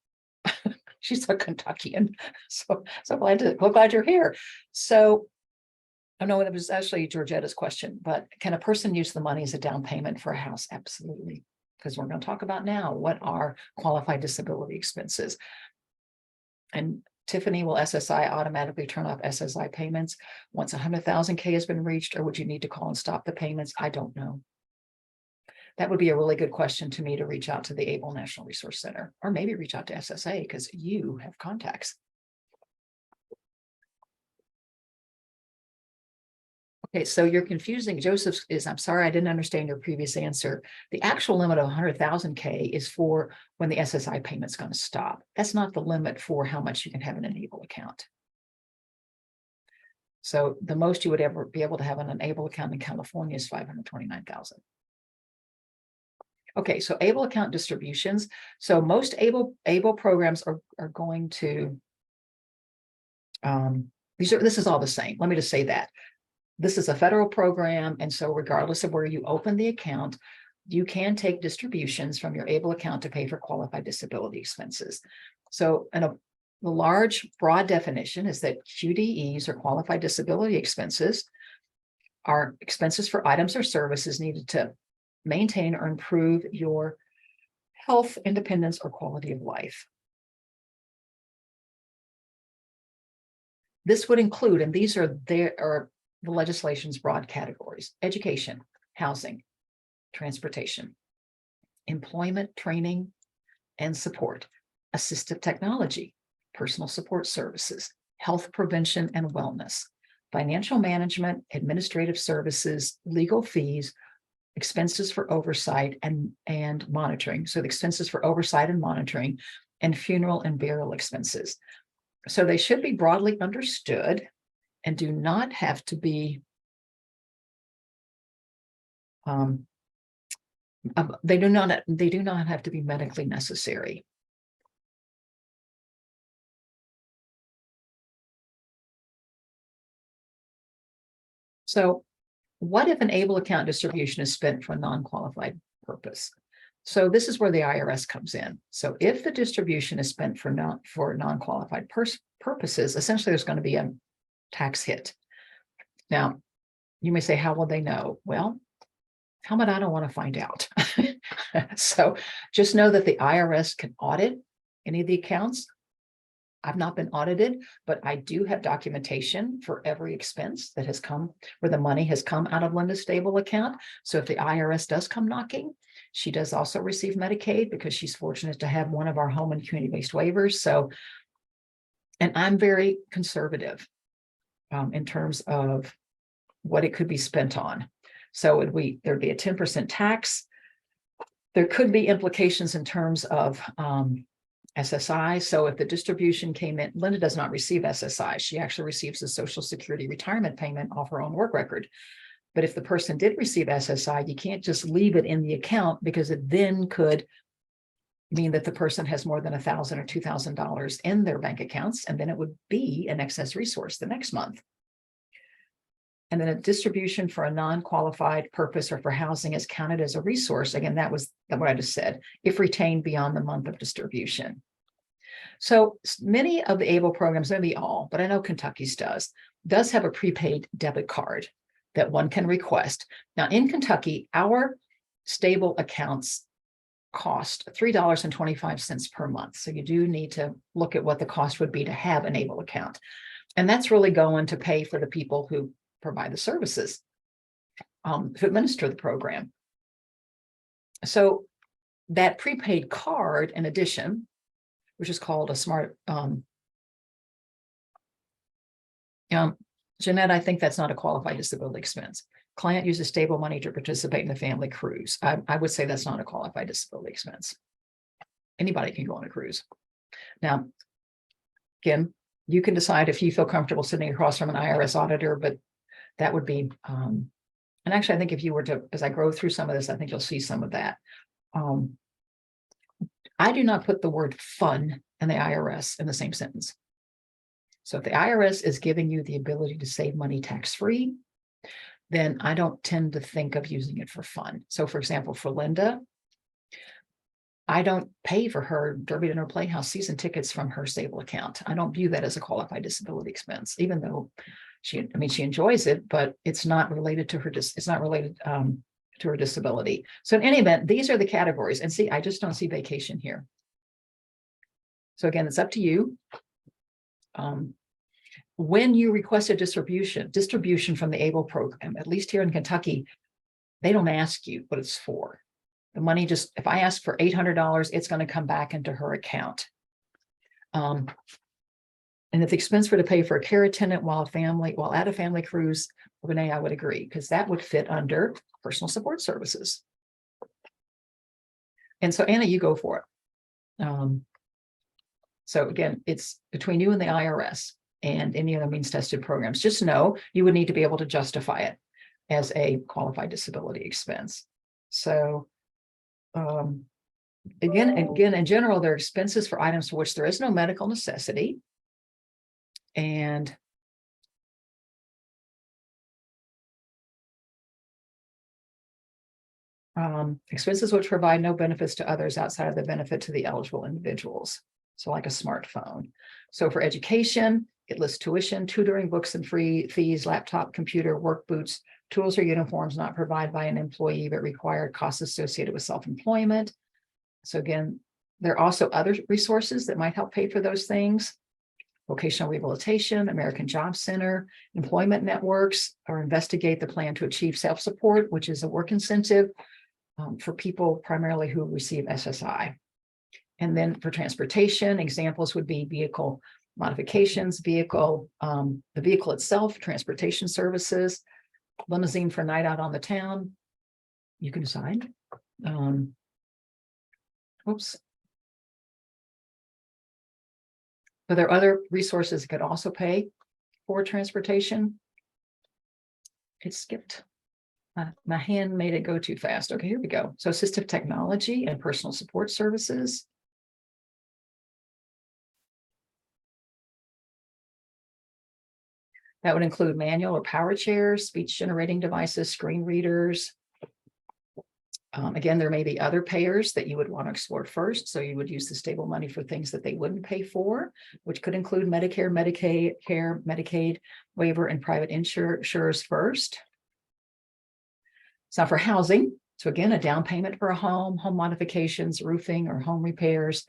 She's a Kentuckian. So glad you're here. So I know it was actually Georgetta's question, but can a person use the money as a down payment for a house? Absolutely. Because we're going to talk about now what are qualified disability expenses. And Tiffany, will SSI automatically turn off SSI payments once 100,000 K has been reached, or would you need to call and stop the payments? I don't know. That would be a really good question to me to reach out to the ABLE National Resource Center, or maybe reach out to SSA because you have contacts. Okay, so you're confusing. Joseph's is, I'm sorry, I didn't understand your previous answer. The actual limit of 100,000 K is for when the SSI payment's going to stop. That's not the limit for how much you can have in an ABLE account. So the most you would ever be able to have in an ABLE account in California is 529,000. Okay, so ABLE account distributions. So most ABLE programs are going to, this is all the same. Let me just say that. This is a federal program, and so regardless of where you open the account, you can take distributions from your ABLE account to pay for qualified disability expenses. So the large, broad definition is that QDEs, or qualified disability expenses, are expenses for items or services needed to maintain or improve your health, independence, or quality of life. This would include, and these are the legislation's broad categories: education, housing, transportation, employment, training and support, assistive technology, personal support services, health prevention and wellness, financial management, administrative services, legal fees, expenses for oversight and monitoring. So the expenses for oversight and monitoring, and funeral and burial expenses. So they should be broadly understood and do not have to be, they do not have to be medically necessary. So what if an ABLE account distribution is spent for a non-qualified purpose? So this is where the IRS comes in. So if the distribution is spent for non-qualified purposes, essentially there's going to be a tax hit. Now, you may say, how will they know? Well, how about I don't want to find out? So just know that the IRS can audit any of the accounts. I've not been audited, but I do have documentation for every expense that has come, where the money has come out of Linda's ABLE account. So if the IRS does come knocking, she does also receive Medicaid because she's fortunate to have one of our home and community-based waivers. So, and I'm very conservative in terms of what it could be spent on. So there'd be a 10% tax. There could be implications in terms of SSI. So if the distribution came in, Linda does not receive SSI. She actually receives a Social Security retirement payment off her own work record. But if the person did receive SSI, you can't just leave it in the account, because it then could mean that the person has more than $1,000 or $2,000 in their bank accounts, and then it would be an excess resource the next month. And then a distribution for a non-qualified purpose or for housing is counted as a resource. Again, that was what I just said, if retained beyond the month of distribution. So many of the ABLE programs, maybe all, but I know Kentucky's does have a prepaid debit card that one can request. Now in Kentucky, our stable accounts cost $3.25 per month. So you do need to look at what the cost would be to have an ABLE account. And that's really going to pay for the people who provide the services, to administer the program. So that prepaid card, in addition, which is called a smart, Jeanette, I think that's not a qualified disability expense. Client uses stable money to participate in the family cruise. I would say that's not a qualified disability expense. Anybody can go on a cruise. Now, again, you can decide if you feel comfortable sitting across from an IRS auditor, but that would be, and actually, I think if you were to, as I go through some of this, I think you'll see some of that. I do not put the word fun and the IRS in the same sentence. So if the IRS is giving you the ability to save money tax-free, then I don't tend to think of using it for fun. So for example, for Linda, I don't pay for her Derby Dinner Playhouse season tickets from her stable account. I don't view that as a qualified disability expense, even though she enjoys it, but it's not related to her. It's not related to her disability. So in any event, these are the categories. And see, I just don't see vacation here. So again, it's up to you. When you request a distribution from the ABLE program, at least here in Kentucky, they don't ask you what it's for. The money just, if I ask for $800, it's going to come back into her account. And if the expense were to pay for a care attendant while at a family cruise, Renee, I would agree, because that would fit under personal support services. And so Anna, you go for it. So again, it's between you and the IRS and any other means tested programs. Just know you would need to be able to justify it as a qualified disability expense. So again, in general, there are expenses for items for which there is no medical necessity. And expenses which provide no benefits to others outside of the benefit to the eligible individuals. So like a smartphone. So for education, it lists tuition, tutoring, books and free fees, laptop, computer, work boots, tools or uniforms not provided by an employee, but required costs associated with self-employment. So again, there are also other resources that might help pay for those things. Vocational rehabilitation, American Job Center, employment networks, or investigate the plan to achieve self-support, which is a work incentive for people primarily who receive SSI. And then for transportation, examples would be vehicle modifications, the vehicle itself, transportation services, limousine for night out on the town. You can decide. Oops. But there are other resources that could also pay for transportation. It skipped. My hand made it go too fast. Okay, here we go. So assistive technology and personal support services. That would include manual or power chairs, speech generating devices, screen readers. Again, there may be other payers that you would want to explore first. So you would use the stable money for things that they wouldn't pay for, which could include Medicare, Medicaid waiver, and private insurers first. So for housing, so again, a down payment for a home modifications, roofing or home repairs,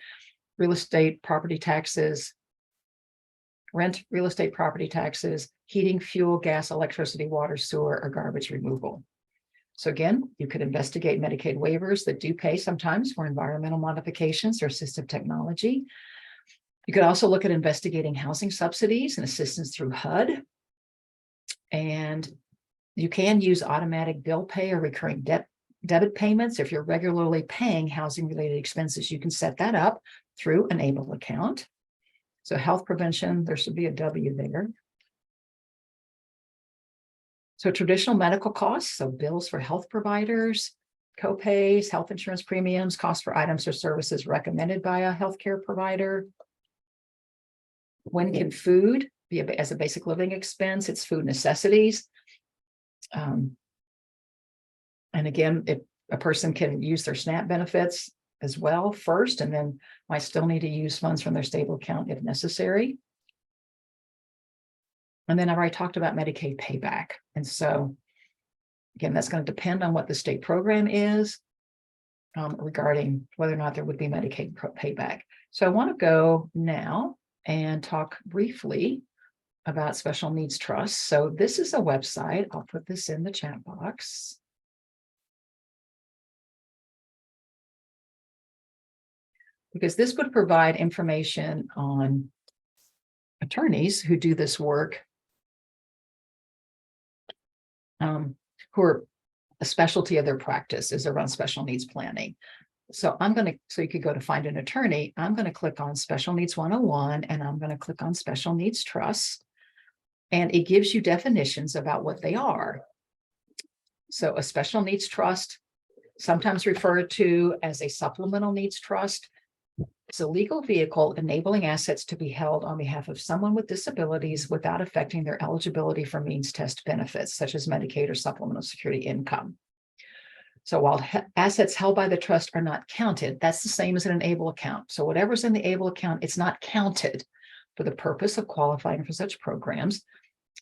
real estate property taxes, rent, real estate property taxes, heating, fuel, gas, electricity, water, sewer, or garbage removal. So again, you could investigate Medicaid waivers that do pay sometimes for environmental modifications or assistive technology. You could also look at investigating housing subsidies and assistance through HUD. And you can use automatic bill pay or recurring debt Debit payments, if you're regularly paying housing related expenses, you can set that up through an ABLE account. So health prevention, there should be a W there. So traditional medical costs, so bills for health providers, co-pays, health insurance premiums, costs for items or services recommended by a healthcare provider. When can food be as a basic living expense? It's food necessities. And again, if a person can use their SNAP benefits as well first, and then might still need to use funds from their stable account if necessary. And then I've already talked about Medicaid payback. And so again, that's going to depend on what the state program is regarding whether or not there would be Medicaid payback. So I want to go now and talk briefly about special needs trusts. So this is a website. I'll put this in the chat box. Because this would provide information on attorneys who do this work, who are a specialty of their practice is around special needs planning. So so you could go to find an attorney. I'm going to click on Special Needs 101, and I'm going to click on Special Needs Trust. And it gives you definitions about what they are. So a special needs trust, sometimes referred to as a supplemental needs trust, is a legal vehicle enabling assets to be held on behalf of someone with disabilities without affecting their eligibility for means test benefits, such as Medicaid or supplemental security income. So while assets held by the trust are not counted, that's the same as in an ABLE account. So whatever's in the ABLE account, it's not counted for the purpose of qualifying for such programs.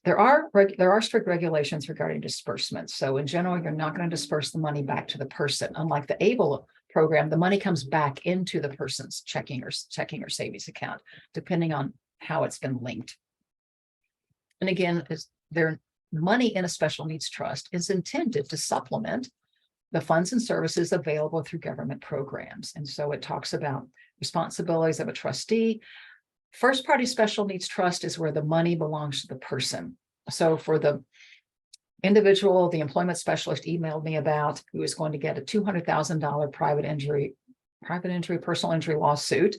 There are strict regulations regarding disbursements. So in general, you're not going to disperse the money back to the person. Unlike the ABLE program, the money comes back into the person's checking or savings account, depending on how it's been linked. And again, their money in a special needs trust is intended to supplement the funds and services available through government programs. And so it talks about responsibilities of a trustee. First party special needs trust is where the money belongs to the person. So for the individual, the employment specialist emailed me about who is going to get a $200,000 private injury, personal injury lawsuit,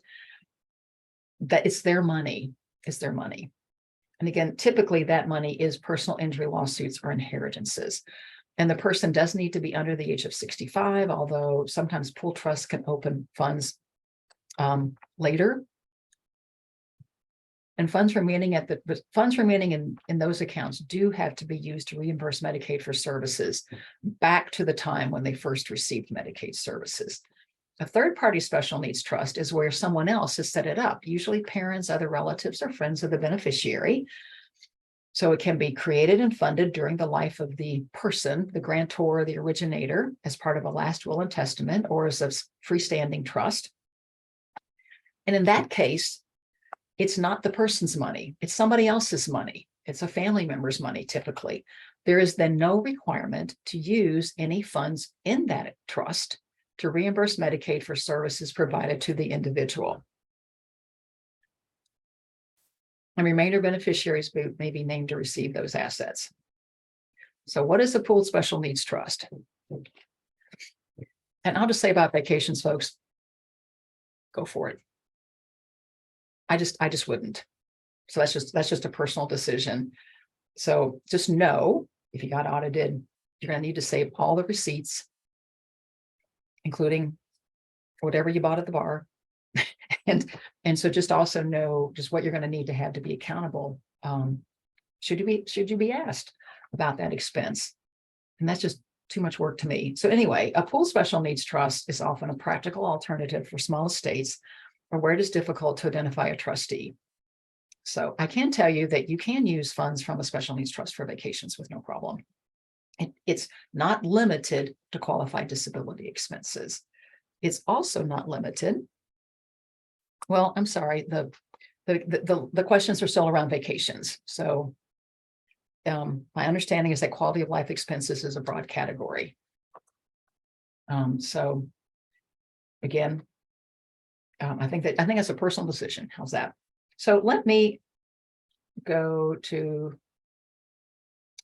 that it's their money. It's their money. And again, typically that money is personal injury lawsuits or inheritances. And the person does need to be under the age of 65, although sometimes pool trusts can open funds later. And funds remaining in those accounts do have to be used to reimburse Medicaid for services back to the time when they first received Medicaid services. A third-party special needs trust is where someone else has set it up, usually parents, other relatives, or friends of the beneficiary. So it can be created and funded during the life of the person, the grantor, or the originator, as part of a last will and testament, or as a freestanding trust. And in that case, it's not the person's money, it's somebody else's money. It's a family member's money, typically. There is then no requirement to use any funds in that trust to reimburse Medicaid for services provided to the individual. And remainder beneficiaries may be named to receive those assets. So what is a pooled special needs trust? And I'll just say about vacations, folks, go for it. I just wouldn't. So that's just a personal decision. So just know if you got audited, you're going to need to save all the receipts, including whatever you bought at the bar. and so just also know just what you're going to need to have to be accountable. Should you be asked about that expense? And that's just too much work to me. So anyway, a pooled special needs trust is often a practical alternative for small estates or where it is difficult to identify a trustee. So I can tell you that you can use funds from a special needs trust for vacations with no problem. It's not limited to qualified disability expenses. It's also not limited. Well, I'm sorry, the questions are still around vacations. So my understanding is that quality of life expenses is a broad category. So again, I think that's a personal decision. How's that? So let me go to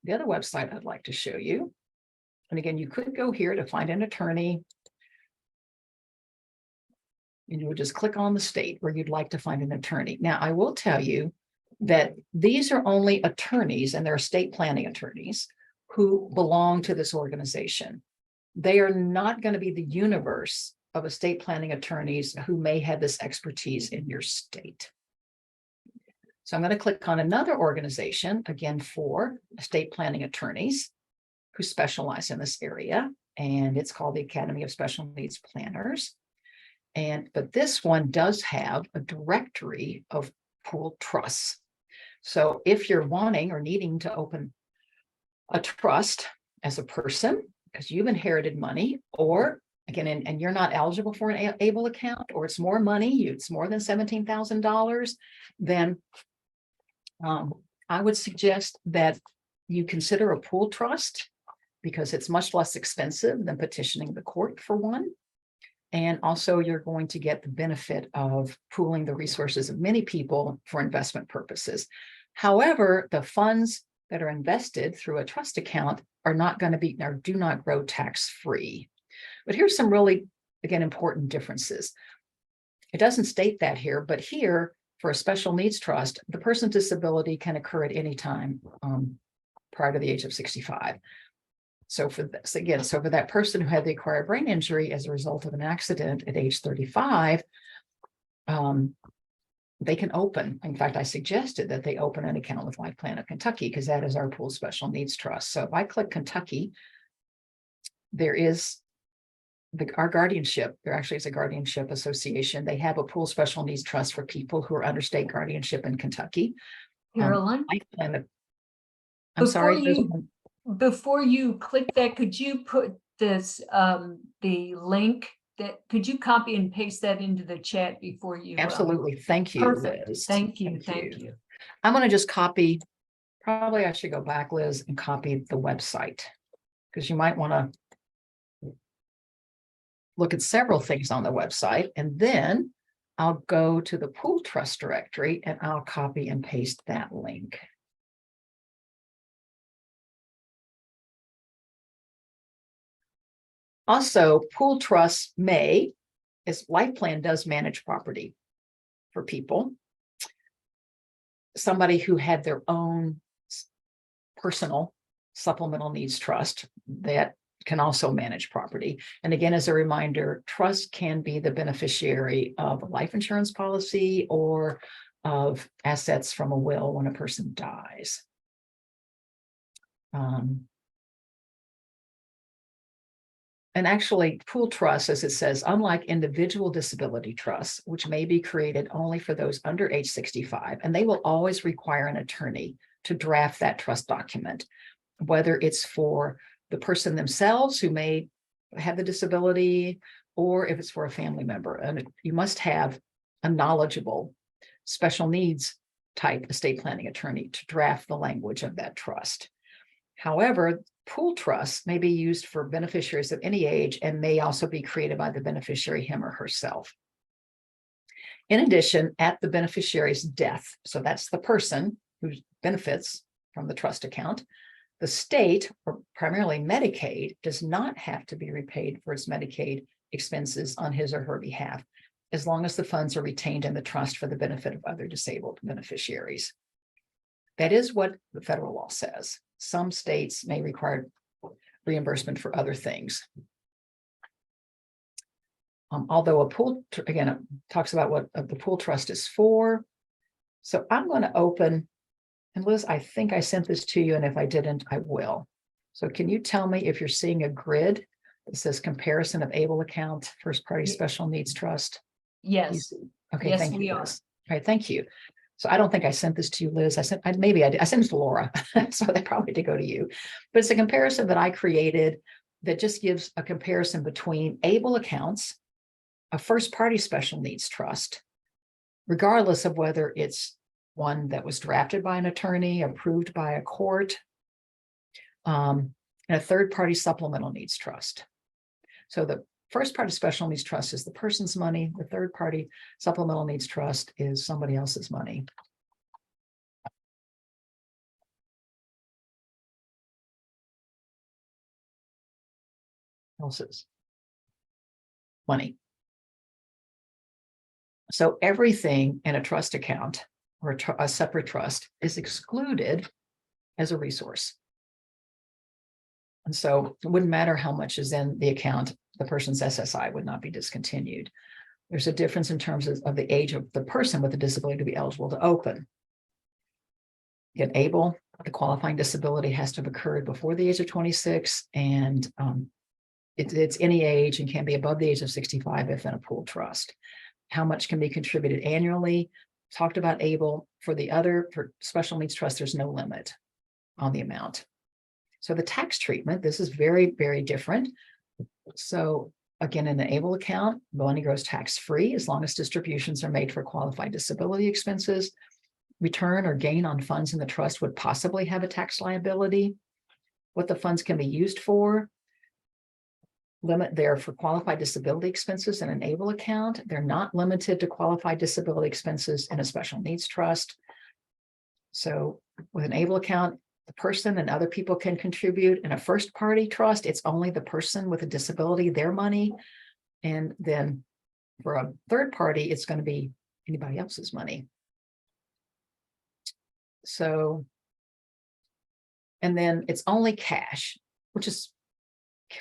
the other website I'd like to show you. And again, you could go here to find an attorney. And you would just click on the state where you'd like to find an attorney. Now, I will tell you that these are only attorneys, and they're estate planning attorneys who belong to this organization. They are not going to be the universe of estate planning attorneys who may have this expertise in your state. So I'm going to click on another organization, again, for estate planning attorneys who specialize in this area, and it's called the Academy of Special Needs Planners. But this one does have a directory of pooled trusts. So if you're wanting or needing to open a trust as a person, because you've inherited money, or again, and you're not eligible for an ABLE account, or it's more money, it's more than $17,000, then I would suggest that you consider a pooled trust, because it's much less expensive than petitioning the court for one. And also you're going to get the benefit of pooling the resources of many people for investment purposes. However, the funds that are invested through a trust account are not going to be, or do not grow tax-free. But here's some really, again, important differences. It doesn't state that here, but here for a special needs trust, the person's disability can occur at any time prior to the age of 65. So for this, again, so for that person who had the acquired brain injury as a result of an accident at age 35, they can open. In fact, I suggested that they open an account with Life Plan of Kentucky, because that is our pooled special needs trust. So if I click Kentucky, there is our guardianship. There actually is a guardianship association. They have a pooled special needs trust for people who are under state guardianship in Kentucky. Carolyn, I'm sorry. before you click that, could you put this, the link that, could you copy and paste that into the chat before you? Absolutely. Thank you, Perfect. Liz. Thank you. Thank you. I'm going to just copy, probably I should go back, Liz, and copy the website, because you might want to look at several things on the website, and then I'll go to the pool trust directory and I'll copy and paste that link. Also, pool trusts may, as Life Plan does manage property for people, somebody who had their own personal supplemental needs trust that can also manage property. And again, as a reminder, trust can be the beneficiary of a life insurance policy or of assets from a will when a person dies. And actually, pool trusts, as it says, unlike individual disability trusts, which may be created only for those under age 65, and they will always require an attorney to draft that trust document, whether it's for the person themselves who may have the disability, or if it's for a family member. And you must have a knowledgeable special needs type estate planning attorney to draft the language of that trust. However, pool trusts may be used for beneficiaries of any age and may also be created by the beneficiary, him or herself. In addition, at the beneficiary's death, so that's the person who benefits from the trust account, the state, or primarily Medicaid, does not have to be repaid for its Medicaid expenses on his or her behalf, as long as the funds are retained in the trust for the benefit of other disabled beneficiaries. That is what the federal law says. Some states may require reimbursement for other things. Although a pool, again, it talks about what the pool trust is for. So I'm going to open, and Liz, I think I sent this to you, and if I didn't, I will. So can you tell me if you're seeing a grid that says comparison of ABLE account, first party special needs trust? Yes. Okay, yes, thank you, we are. Liz. All right, thank you. So I don't think I sent this to you, Liz. Maybe I did. I sent it to Laura, so they probably did go to you. But it's a comparison that I created that just gives a comparison between ABLE accounts, a first-party special needs trust, regardless of whether it's one that was drafted by an attorney, approved by a court, and a third-party supplemental needs trust. So the first-party special needs trust is the person's money. The third-party supplemental needs trust is somebody else's money. else's money. So everything in a trust account or a separate trust is excluded as a resource. And so it wouldn't matter how much is in the account, the person's SSI would not be discontinued. There's a difference in terms of the age of the person with a disability to be eligible to open. Get able, the qualifying disability has to have occurred before the age of 26, and it's any age and can be above the age of 65 if in a pooled trust. How much can be contributed annually? Talked about able. For special needs trust, there's no limit on the amount. So the tax treatment, this is very, very different. So again, in the able account, money grows tax-free as long as distributions are made for qualified disability expenses. Return or gain on funds in the trust would possibly have a tax liability. What the funds can be used for, limit there for qualified disability expenses in an able account. They're not limited to qualified disability expenses in a special needs trust. So with an able account, the person and other people can contribute. In a first party trust, it's only the person with a disability, their money. And then for a third party, it's going to be anybody else's money. So, and then it's only cash, which is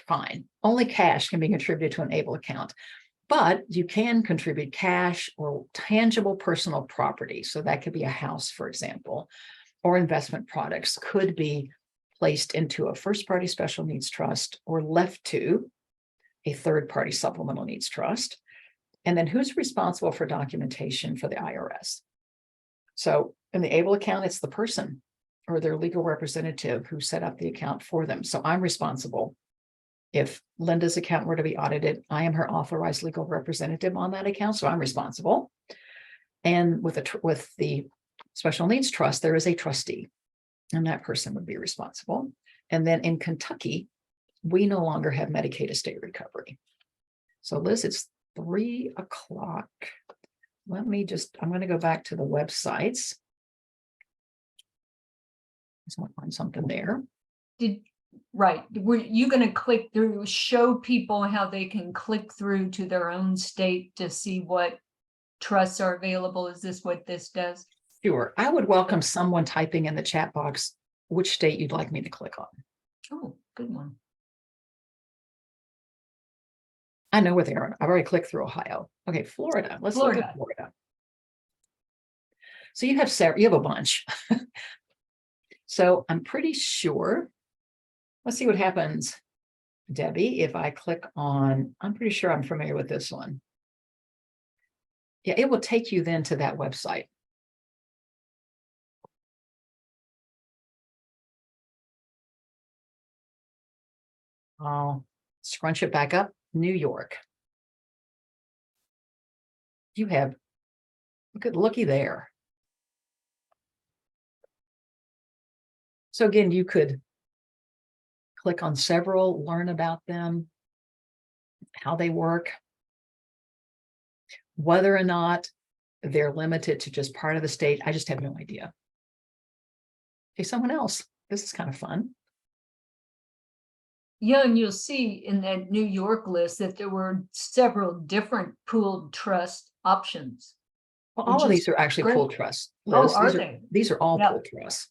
fine. Only cash can be contributed to an able account, but you can contribute cash or tangible personal property. So that could be a house, for example, or investment products could be placed into a first party special needs trust or left to a third party supplemental needs trust. And then who's responsible for documentation for the IRS? So in the able account, it's the person or their legal representative who set up the account for them. So I'm responsible. If Linda's account were to be audited, I am her authorized legal representative on that account, so I'm responsible. And with the special needs trust, there is a trustee, and that person would be responsible. And then in Kentucky, we no longer have Medicaid estate recovery. So Liz, it's 3 o'clock. I'm going to go back to the websites. I just want to find something there. Right. Were you going to click through, show people how they can click through to their own state to see what trusts are available? Is this what this does? Sure. I would welcome someone typing in the chat box which state you'd like me to click on. Oh, good one. I know where they are. I've already clicked through Ohio. Okay, Florida. Let's look at Florida. So you have a bunch. So I'm pretty sure. Let's see what happens, Debbie, if I click on, I'm pretty sure I'm familiar with this one. Yeah, it will take you then to that website. I'll scrunch it back up. New York. You have, looky there. So again, you could click on several, learn about them, how they work, whether or not they're limited to just part of the state. I just have no idea. Okay, someone else. This is kind of fun. Yeah, and you'll see in that New York list that there were several different pooled trust options. Well, all of these are actually pooled trusts. Liz. Oh, are they? These are all pooled trusts.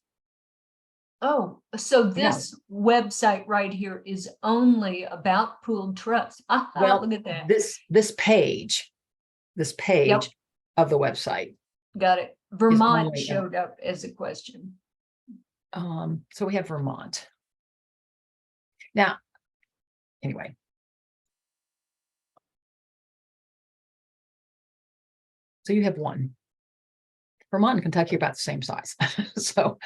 Oh, so this website right here is only about pooled trusts. Well, look at that. This page of the website. Got it. Vermont showed up as a question. So we have Vermont. Now, anyway. So you have one. Vermont and Kentucky are about the same size. So,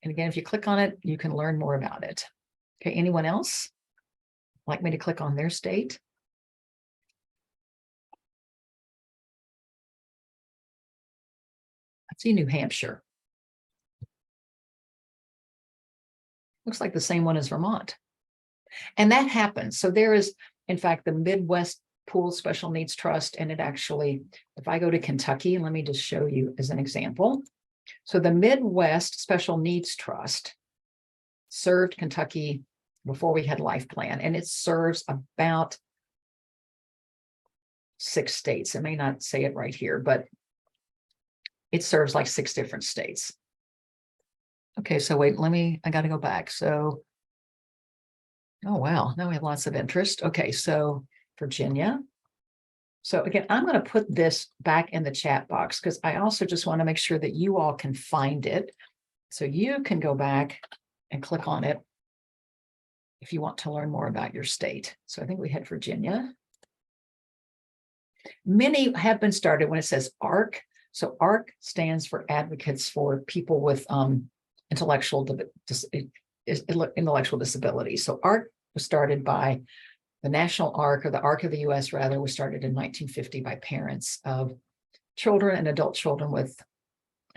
and again, if you click on it, you can learn more about it. Okay, anyone else like me to click on their state? I see New Hampshire. Looks like the same one as Vermont. And that happens. So there is, in fact, the Midwest Pool Special Needs Trust. And it actually, if I go to Kentucky, let me just show you as an example. So the Midwest Special Needs Trust served Kentucky before we had Life Plan, and it serves about 6 states. I may not say it right here, but it serves like 6 different states. Okay, so wait, I got to go back. So, oh, wow, now we have lots of interest. Okay, so Virginia. So again, I'm going to put this back in the chat box because I also just want to make sure that you all can find it. So you can go back and click on it if you want to learn more about your state. So I think we had Virginia. Many have been started when it says ARC. So ARC stands for Advocates for People with Intellectual Disabilities. So ARC was started by the National ARC, or the ARC of the US rather, was started in 1950 by parents of children and adult children with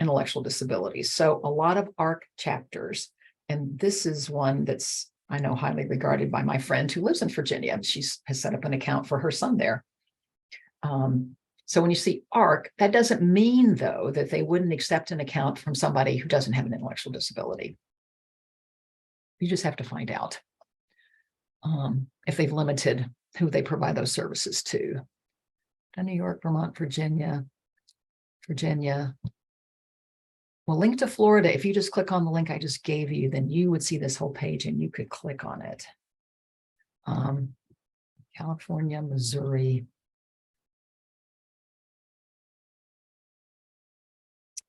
intellectual disabilities. So a lot of ARC chapters, and this is one that's, I know, highly regarded by my friend who lives in Virginia. She has set up an account for her son there. So when you see ARC, that doesn't mean, though, that they wouldn't accept an account from somebody who doesn't have an intellectual disability. You just have to find out if they've limited who they provide those services to. New York, Vermont, Virginia. Well, link to Florida. If you just click on the link I just gave you, then you would see this whole page and you could click on it. California, Missouri.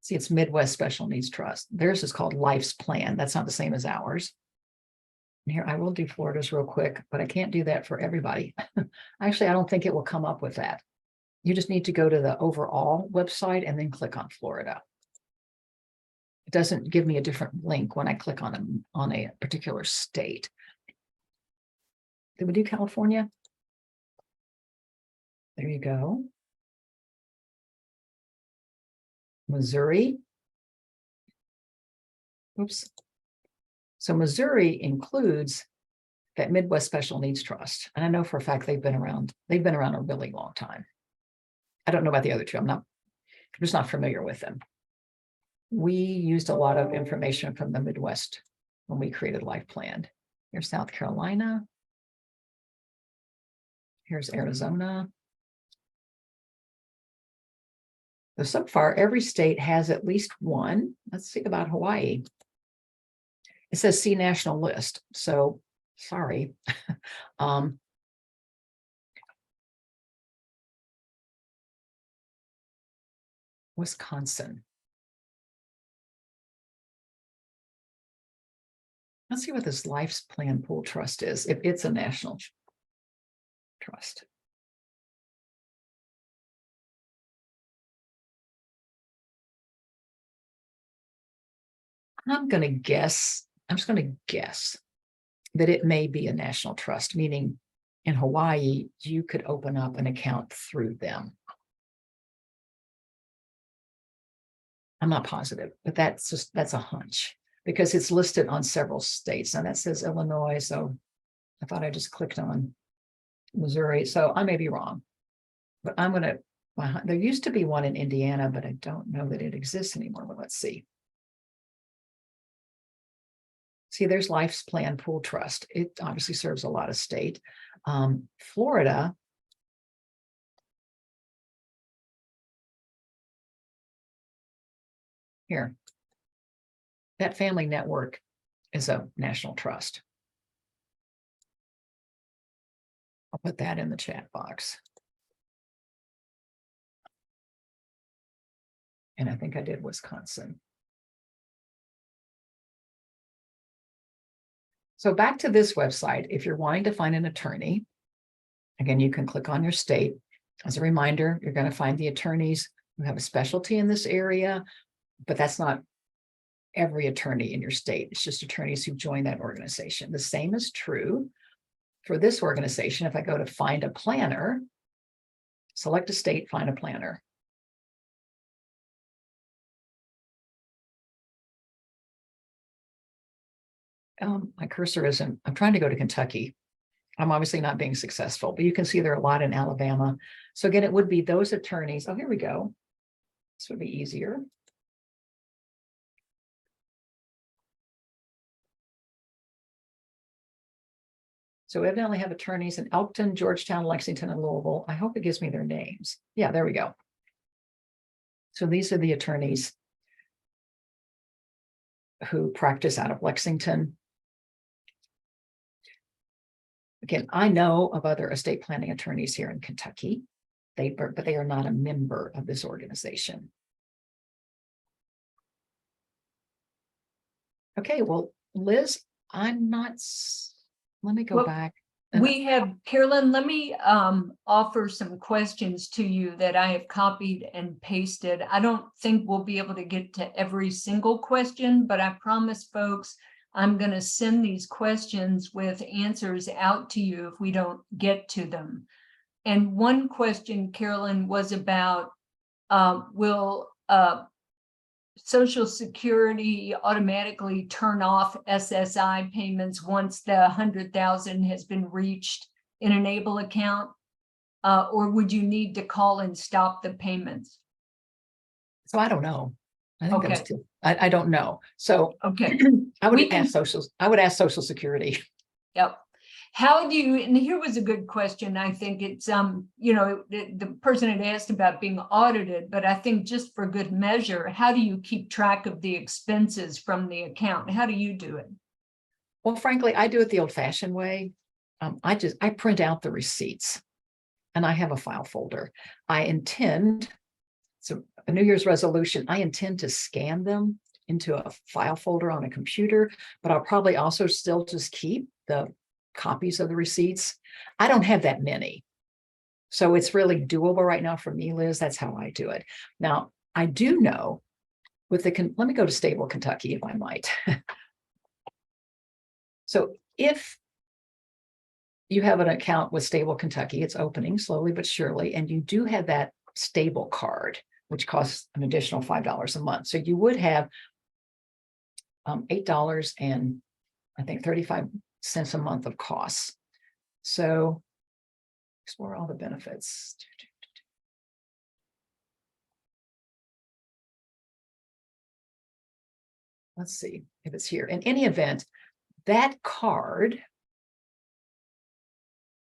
See, it's Midwest Special Needs Trust. Theirs is called Life's Plan. That's not the same as ours. And here, I will do Florida's real quick, but I can't do that for everybody. Actually, I don't think it will come up with that. You just need to go to the overall website and then click on Florida. It doesn't give me a different link when I click on a particular state. Did we do California? There you go. Missouri. Oops. So Missouri includes that Midwest Special Needs Trust. And I know for a fact they've been around a really long time. I don't know about the other two. I'm just not familiar with them. We used a lot of information from the Midwest when we created Life Plan. Here's South Carolina. Here's Arizona. So far, every state has at least one. Let's see about Hawaii. It says see national list. So sorry. Wisconsin. Let's see what this Life's Plan Pool Trust is, if it's a national trust. I'm just going to guess that it may be a national trust, meaning in Hawaii, you could open up an account through them. I'm not positive, but that's a hunch because it's listed on several states. And that says Illinois. So I thought I just clicked on Missouri. So I may be wrong, but I'm going to, there used to be one in Indiana, but I don't know that it exists anymore. But let's see. See, there's Life's Plan Pool Trust. It obviously serves a lot of state. Florida. Here. That Family Network is a national trust. I'll put that in the chat box. And I think I did Wisconsin. So back to this website, if you're wanting to find an attorney, again, you can click on your state. As a reminder, you're going to find the attorneys who have a specialty in this area, but that's not every attorney in your state. It's just attorneys who join that organization. The same is true for this organization. If I go to find a planner, select a state, find a planner. My cursor isn't, I'm trying to go to Kentucky. I'm obviously not being successful, but you can see there are a lot in Alabama. So again, it would be those attorneys. Oh, here we go. This would be easier. So evidently have attorneys in Elkton, Georgetown, Lexington, and Louisville. I hope it gives me their names. Yeah, there we go. So these are the attorneys who practice out of Lexington. Again, I know of other estate planning attorneys here in Kentucky, but they are not a member of this organization. Okay, well, Liz, I'm not, let me go back. We have, Carolyn, let me offer some questions to you that I have copied and pasted. I don't think we'll be able to get to every single question, but I promise folks, I'm going to send these questions with answers out to you if we don't get to them. And one question, Carolyn, was about will Social Security automatically turn off SSI payments once the 100,000 has been reached in an ABLE account, or would you need to call and stop the payments? So I don't know. I think Okay. those two. I don't know. So Okay. I would ask Social Security. Yep. How do you, and here was a good question. I think it's, you know, the person had asked about being audited, but I think just for good measure, how do you keep track of the expenses from the account? How do you do it? Well, frankly, I do it the old-fashioned way. I print out the receipts and I have a file folder. So a New Year's resolution, I intend to scan them into a file folder on a computer, but I'll probably also still just keep the copies of the receipts. I don't have that many. So it's really doable right now for me, Liz. That's how I do it. Now, I do know with let me go to Stable, Kentucky, if I might. So if you have an account with Stable, Kentucky, it's opening slowly but surely, and you do have that Stable card, which costs an additional $5 a month. So you would have $8 and I think 35 cents a month of costs. So explore all the benefits. Let's see if it's here. In any event, that card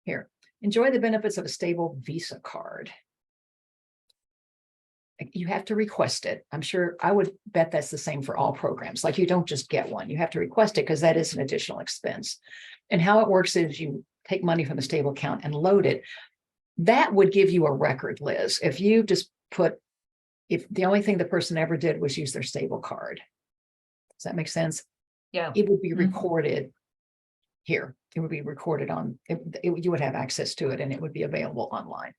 here, enjoy the benefits of a Stable Visa card. You have to request it. I'm sure, I would bet that's the same for all programs. Like you don't just get one, you have to request it because that is an additional expense. And how it works is you take money from the Stable account and load it. That would give you a record, Liz. If you just if the only thing the person ever did was use their Stable card. Does that make sense? Yeah. It would be recorded here. It would be recorded on, you would have access to it and it would be available online.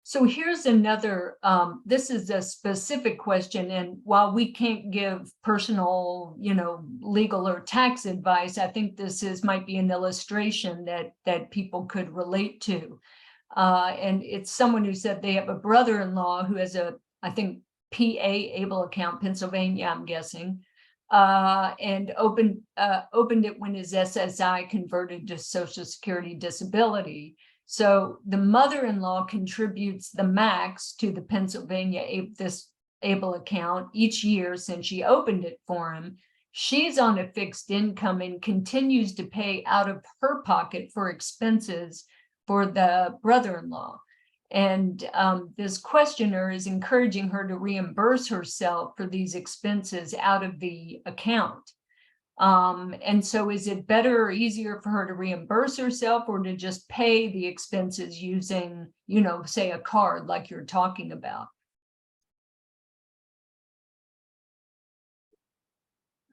So here's another, this is a specific question. And while we can't give personal, you know, legal or tax advice, I think this might be an illustration that people could relate to. And it's someone who said they have a brother-in-law who has I think, PA ABLE account, Pennsylvania, I'm guessing, and opened it when his SSI converted to Social Security Disability. So the mother-in-law contributes the max to the Pennsylvania this ABLE account each year since she opened it for him. She's on a fixed income and continues to pay out of her pocket for expenses for the brother-in-law. And this questioner is encouraging her to reimburse herself for these expenses out of the account. And so is it better or easier for her to reimburse herself or to just pay the expenses using, you know, say a card like you're talking about?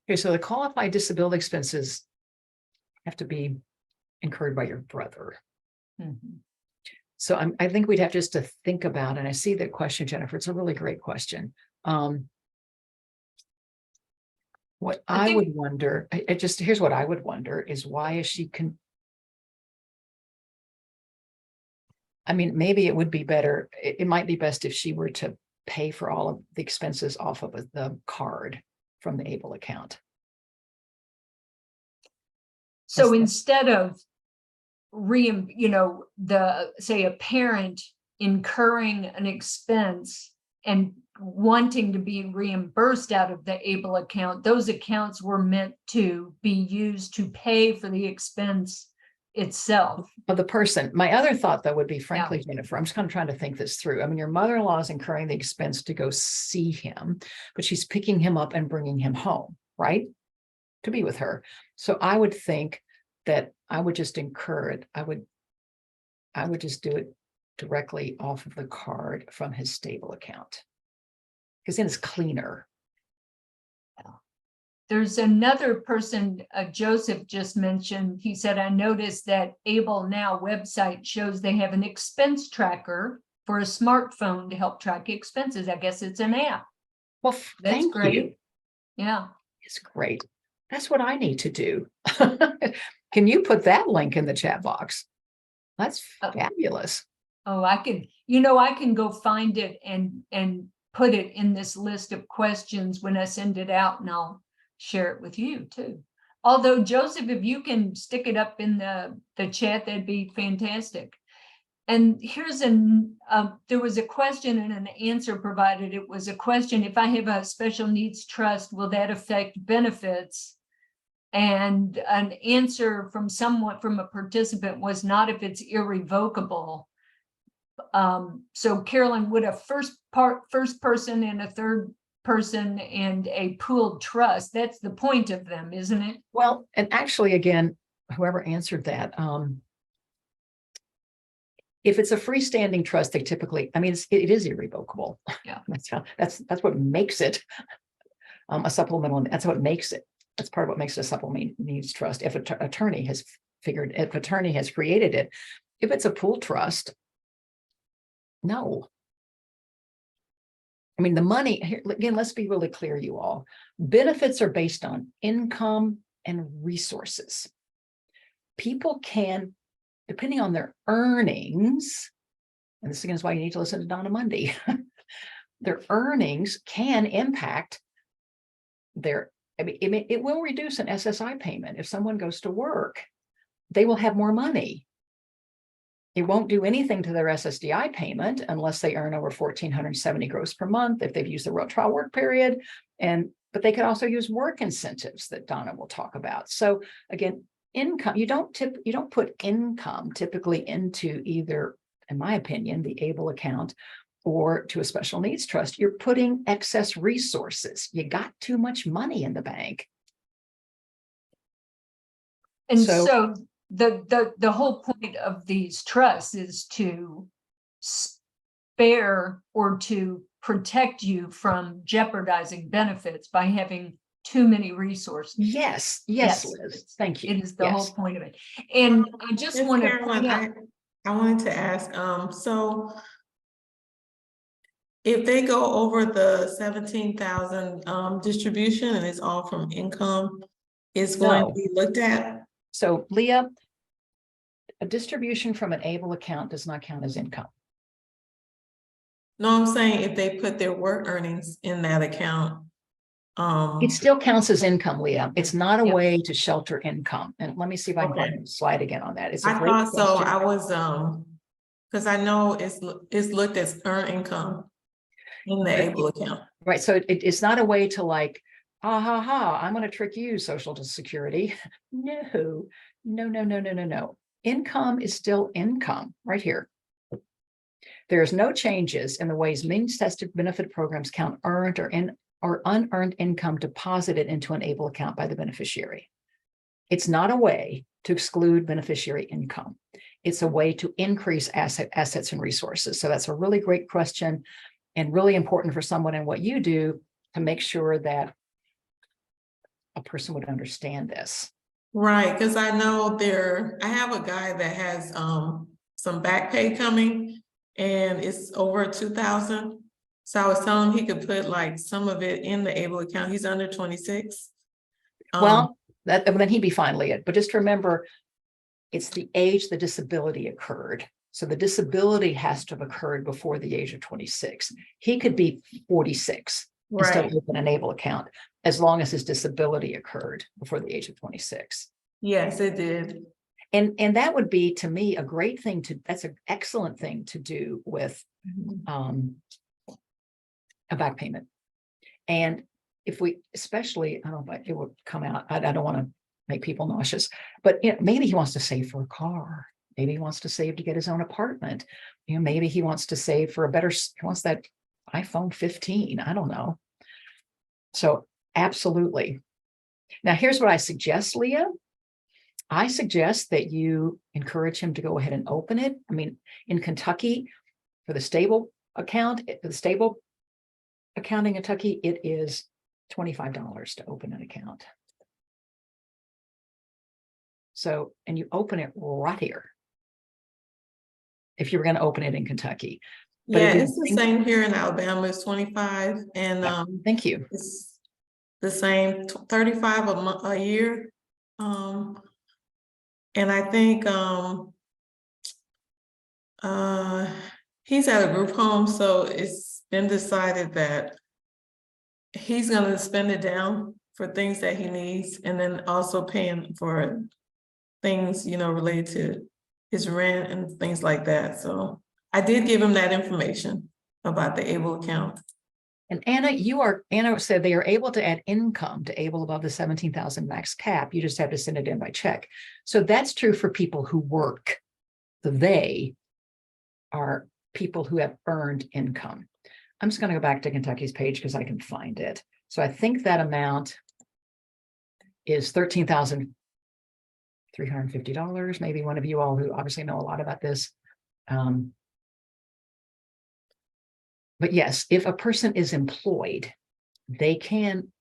Okay, so the qualified disability expenses have to be incurred by your brother. Mm-hmm. So I think we'd have just to think about, and I see that question, Jennifer, it's a really great question. What I would wonder, here's what I would wonder is why is she I mean, maybe it would be better, it might be best if she were to pay for all of the expenses off of the card from the ABLE account. So instead of you know, say a parent incurring an expense and wanting to be reimbursed out of the ABLE account, those accounts were meant to be used to pay for the expense itself. Of the person. My other thought, though, would be, frankly, Jennifer, I'm just kind of trying to think this through. I mean, your mother-in-law is incurring the expense to go see him, but she's picking him up and bringing him home, right? To be with her. So I would think that I would just incur it. I would just do it directly off of the card from his stable account, because then it's cleaner. There's another person, Joseph just mentioned. He said, I noticed that Able Now website shows they have an expense tracker for a smartphone to help track expenses. I guess it's an app. Well, That's thank great. you. Yeah. It's great. That's what I need to do. Can you put that link in the chat box? That's fabulous. Oh, I can go find it and put it in this list of questions when I send it out, and I'll share it with you too. Although, Joseph, if you can stick it up in the chat, that'd be fantastic. And here's there was a question and an answer provided. It was a question: if I have a special needs trust, will that affect benefits? And an answer from a participant was not if it's irrevocable. So Carolyn, would a first person and a third person and a pooled trust, that's the point of them, isn't it? Well, and actually, again, whoever answered that, if it's a freestanding trust, they typically, I mean, it is irrevocable. Yeah. That's what makes it a supplemental. That's what makes it. That's part of what makes it a supplemental needs trust. If an attorney has created it, if it's a pool trust, no. I mean, the money here, again, let's be really clear, you all. Benefits are based on income and resources. People can, depending on their earnings, and this again is why you need to listen to Donna Mundy, their earnings can impact their, I mean, it will reduce an SSI payment. If someone goes to work, they will have more money. It won't do anything to their SSDI payment unless they earn over $1,470 gross per month if they've used the trial work period. But they could also use work incentives that Donna will talk about. So again, income, you don't put income typically into either, in my opinion, the ABLE account or to a special needs trust. You're putting excess resources. You got too much money in the bank. And so the whole point of these trusts is to spare or to protect you from jeopardizing benefits by having too many resources. Yes, Liz. Thank you. It is the whole point of it. And I just want to point out, I wanted to ask, so if they go over the 17,000 distribution and it's all from income, it's going to be looked at? So Leah, a distribution from an ABLE account does not count as income. No, I'm saying if they put their work earnings in that account. It still counts as income, Leah. It's not a way to shelter income. And let me see if I can find the slide again on that. It's a great question. So I was, because I know it's looked as earned income in the ABLE account. Right. So it's not a way to like, I'm going to trick you, Social Security. No. Income is still income right here. There's no changes in the ways means tested benefit programs count earned or unearned income deposited into an ABLE account by the beneficiary. It's not a way to exclude beneficiary income. It's a way to increase assets and resources. So that's a really great question and really important for someone in what you do to make sure that a person would understand this. Right, because I know I have a guy that has some back pay coming and it's over 2,000. So I was telling him he could put like some of it in the ABLE account. He's under 26. Well, then he'd be fine, Leah. But just remember, it's the age the disability occurred. So the disability has to have occurred before the age of 26. He could be 46 and still open an ABLE account as long as his disability occurred before the age of 26. Yes, it did. And that would be, to me, a great thing that's an excellent thing to do with a back payment. And if we, especially, I don't know if it would come out, I don't want to make people nauseous. But maybe he wants to save for a car. Maybe he wants to save to get his own apartment. Maybe he wants to save for he wants that iPhone 15. I don't know. So absolutely. Now, here's what I suggest, Leah. I suggest that you encourage him to go ahead and open it. I mean, in Kentucky, for the stable account, for the stable account in Kentucky, it is $25 to open an account. So, and you open it right here, if you were going to open it in Kentucky. But Yeah, it's the same here in Alabama. It's 25, and thank you. it's the same 35 a year. And I think he's at a group home, so it's been decided that he's gonna spend it down for things that he needs, and then also paying for things, related to his rent and things like that. So I did give him that information about the ABLE account. And Anna said they are able to add income to ABLE above the 17,000 max cap. You just have to send it in by check. So that's true for people who work. They are people who have earned income. I'm just going to go back to Kentucky's page because I can find it. So I think that amount is $13,350. Maybe one of you all who obviously know a lot about this. But yes, if a person is employed, they can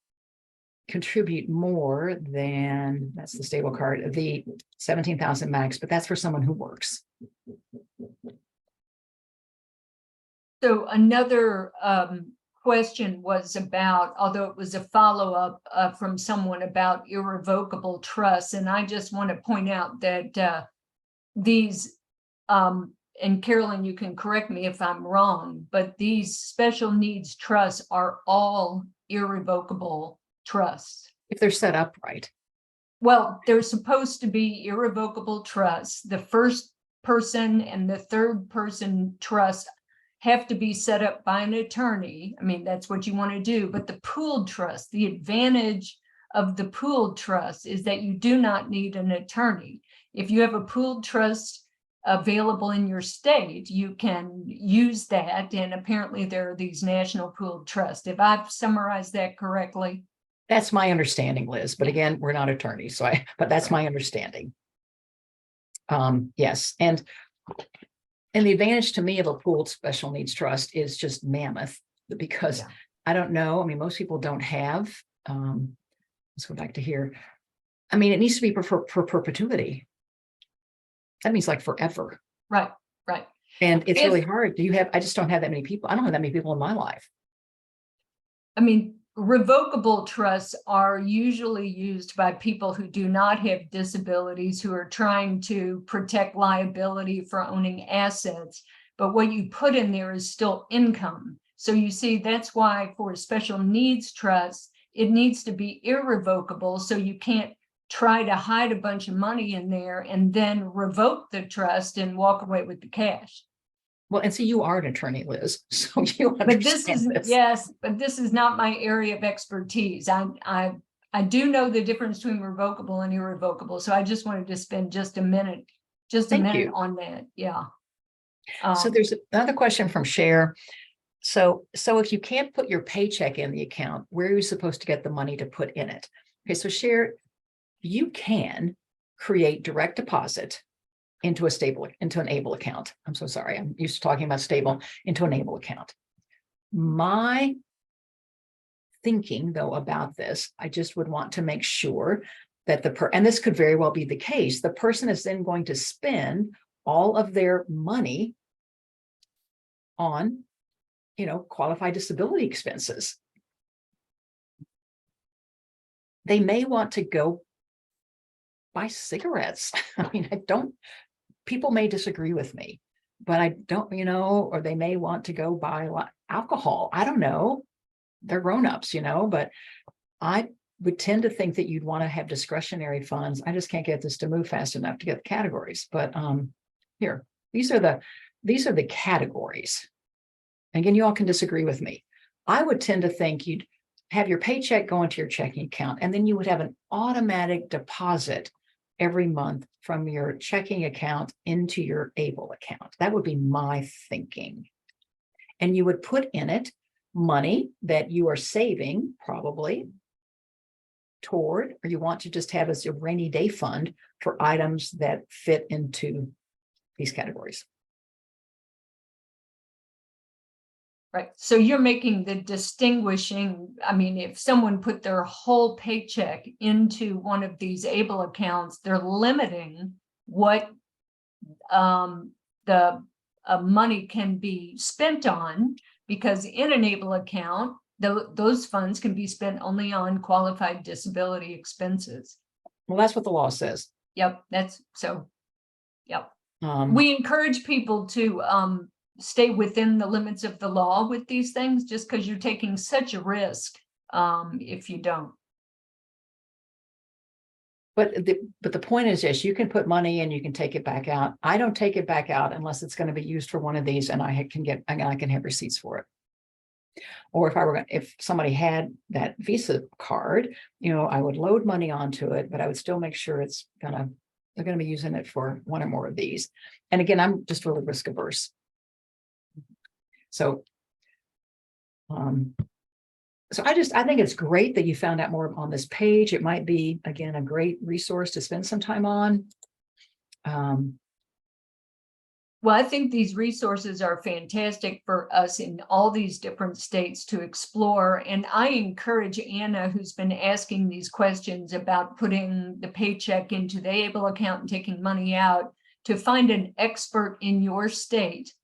contribute more than, that's the stable card, the 17,000 max, but that's for someone who works. So another question was about, although it was a follow-up from someone about irrevocable trusts, and I just want to point out that these and Carolyn, you can correct me if I'm wrong, but these special needs trusts are all irrevocable trusts. If they're set up right. Well, they're supposed to be irrevocable trusts. The first person and the third person trust have to be set up by an attorney. I mean, that's what you want to do. But the pooled trust, the advantage of the pooled trust is that you do not need an attorney. If you have a pooled trust available in your state, you can use that. And apparently there are these national pooled trusts. If I've summarized that correctly. That's my understanding, Liz. But again, we're not attorneys, but that's my understanding. Yes. And the advantage to me of a pooled special needs trust is just mammoth, because I don't know. I mean, most people don't have, let's go back to here. I mean, it needs to be for perpetuity. That means like forever. Right. And it's really hard. I just don't have that many people. I don't have that many people in my life. I mean, revocable trusts are usually used by people who do not have disabilities, who are trying to protect liability for owning assets. But what you put in there is still income. So you see, that's why for a special needs trust, it needs to be irrevocable. So you can't try to hide a bunch of money in there and then revoke the trust and walk away with the cash. Well, and see, you are an attorney, Liz, so you understand but this is this. Yes, but this is not my area of expertise. I do know the difference between revocable and irrevocable. So I just wanted to spend just a minute on that. Yeah. So there's another question from Cher. So if you can't put your paycheck in the account, where are you supposed to get the money to put in it? Okay, so Cher, you can create direct deposit into an ABLE account. I'm so sorry. I'm used to talking about stable, into an ABLE account. My thinking though about this, I just would want to make sure that and this could very well be the case, the person is then going to spend all of their money on, qualified disability expenses. They may want to go buy cigarettes. I mean, people may disagree with me, but I don't, or they may want to go buy alcohol. I don't know. They're grown-ups, but I would tend to think that you'd want to have discretionary funds. I just can't get this to move fast enough to get the categories. But here, these are the categories. Again, you all can disagree with me. I would tend to think you'd have your paycheck go into your checking account, and then you would have an automatic deposit every month from your checking account into your ABLE account. That would be my thinking. And you would put in it money that you are saving probably toward, or you want to just have as a rainy day fund for items that fit into these categories. Right. So you're making the distinguishing, I mean, if someone put their whole paycheck into one of these ABLE accounts, they're limiting what the money can be spent on, because in an ABLE account, those funds can be spent only on qualified disability expenses. Well, that's what the law says. Yep, that's so, yep. Um, We encourage people to stay within the limits of the law with these things, just because you're taking such a risk if you don't. But the point is, yes, you can put money in, you can take it back out. I don't take it back out unless it's going to be used for one of these, and I can have receipts for it. Or if somebody had that Visa card, I would load money onto it, but I would still make sure they're going to be using it for one or more of these. And again, I'm just really risk averse. So, I think it's great that you found out more on this page. It might be, again, a great resource to spend some time on. Well, I think these resources are fantastic for us in all these different states to explore. And I encourage Anna, who's been asking these questions about putting the paycheck into the ABLE account and taking money out, to find an expert in your state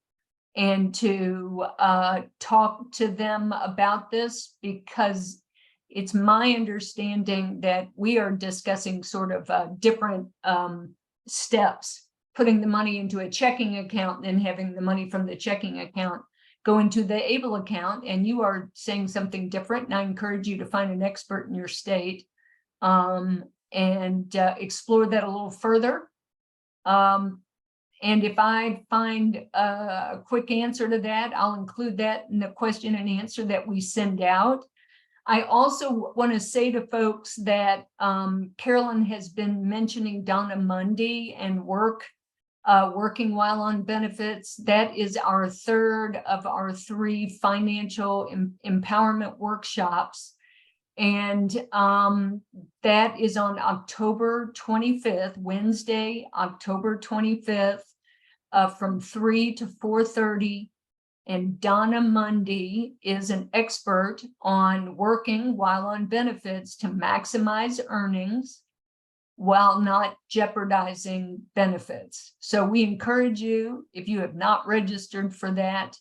and to talk to them about this, because it's my understanding that we are discussing sort of different steps, putting the money into a checking account and then having the money from the checking account go into the ABLE account, and you are saying something different. And I encourage you to find an expert in your state and explore that a little further. And if I find a quick answer to that, I'll include that in the question and answer that we send out. I also want to say to folks that Carolyn has been mentioning Donna Mundy and working while on benefits. That is our third of our 3 financial empowerment workshops. And that is on October 25th, Wednesday, October 25th, from 3 to 4:30. And Donna Mundy is an expert on working while on benefits to maximize earnings while not jeopardizing benefits. So we encourage you, if you have not registered for that,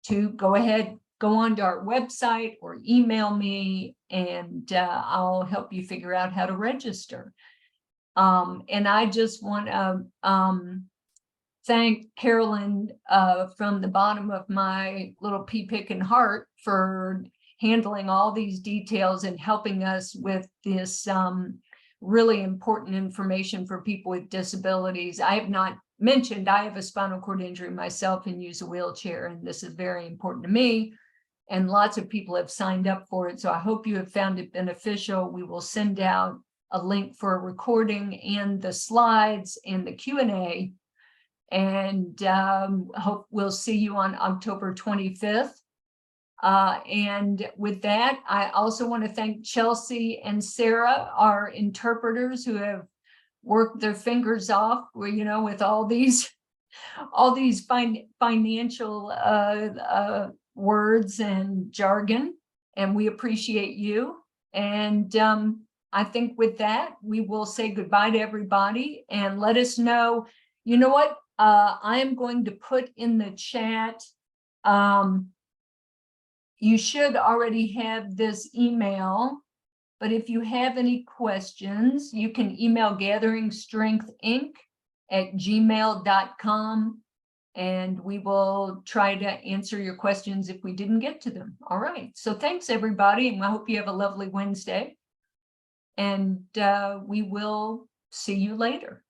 to go ahead, go onto our website or email me, and I'll help you figure out how to register. And I just want to thank Carolyn from the bottom of my little pea-picking heart for handling all these details and helping us with this really important information for people with disabilities. I have not mentioned I have a spinal cord injury myself and use a wheelchair, and this is very important to me. And lots of people have signed up for it. So I hope you have found it beneficial. We will send out a link for a recording and the slides and the Q&A. And hope we'll see you on October 25th. And with that, I also want to thank Chelsea and Sarah, our interpreters, who have worked their fingers off, with all these financial words and jargon, and we appreciate you. And I think with that, we will say goodbye to everybody and let us know. You know what? I am going to put in the chat. You should already have this email, but if you have any questions, you can email gatheringstrengthinc@gmail.com, and we will try to answer your questions if we didn't get to them. All right. So thanks, everybody, and I hope you have a lovely Wednesday. And we will see you later.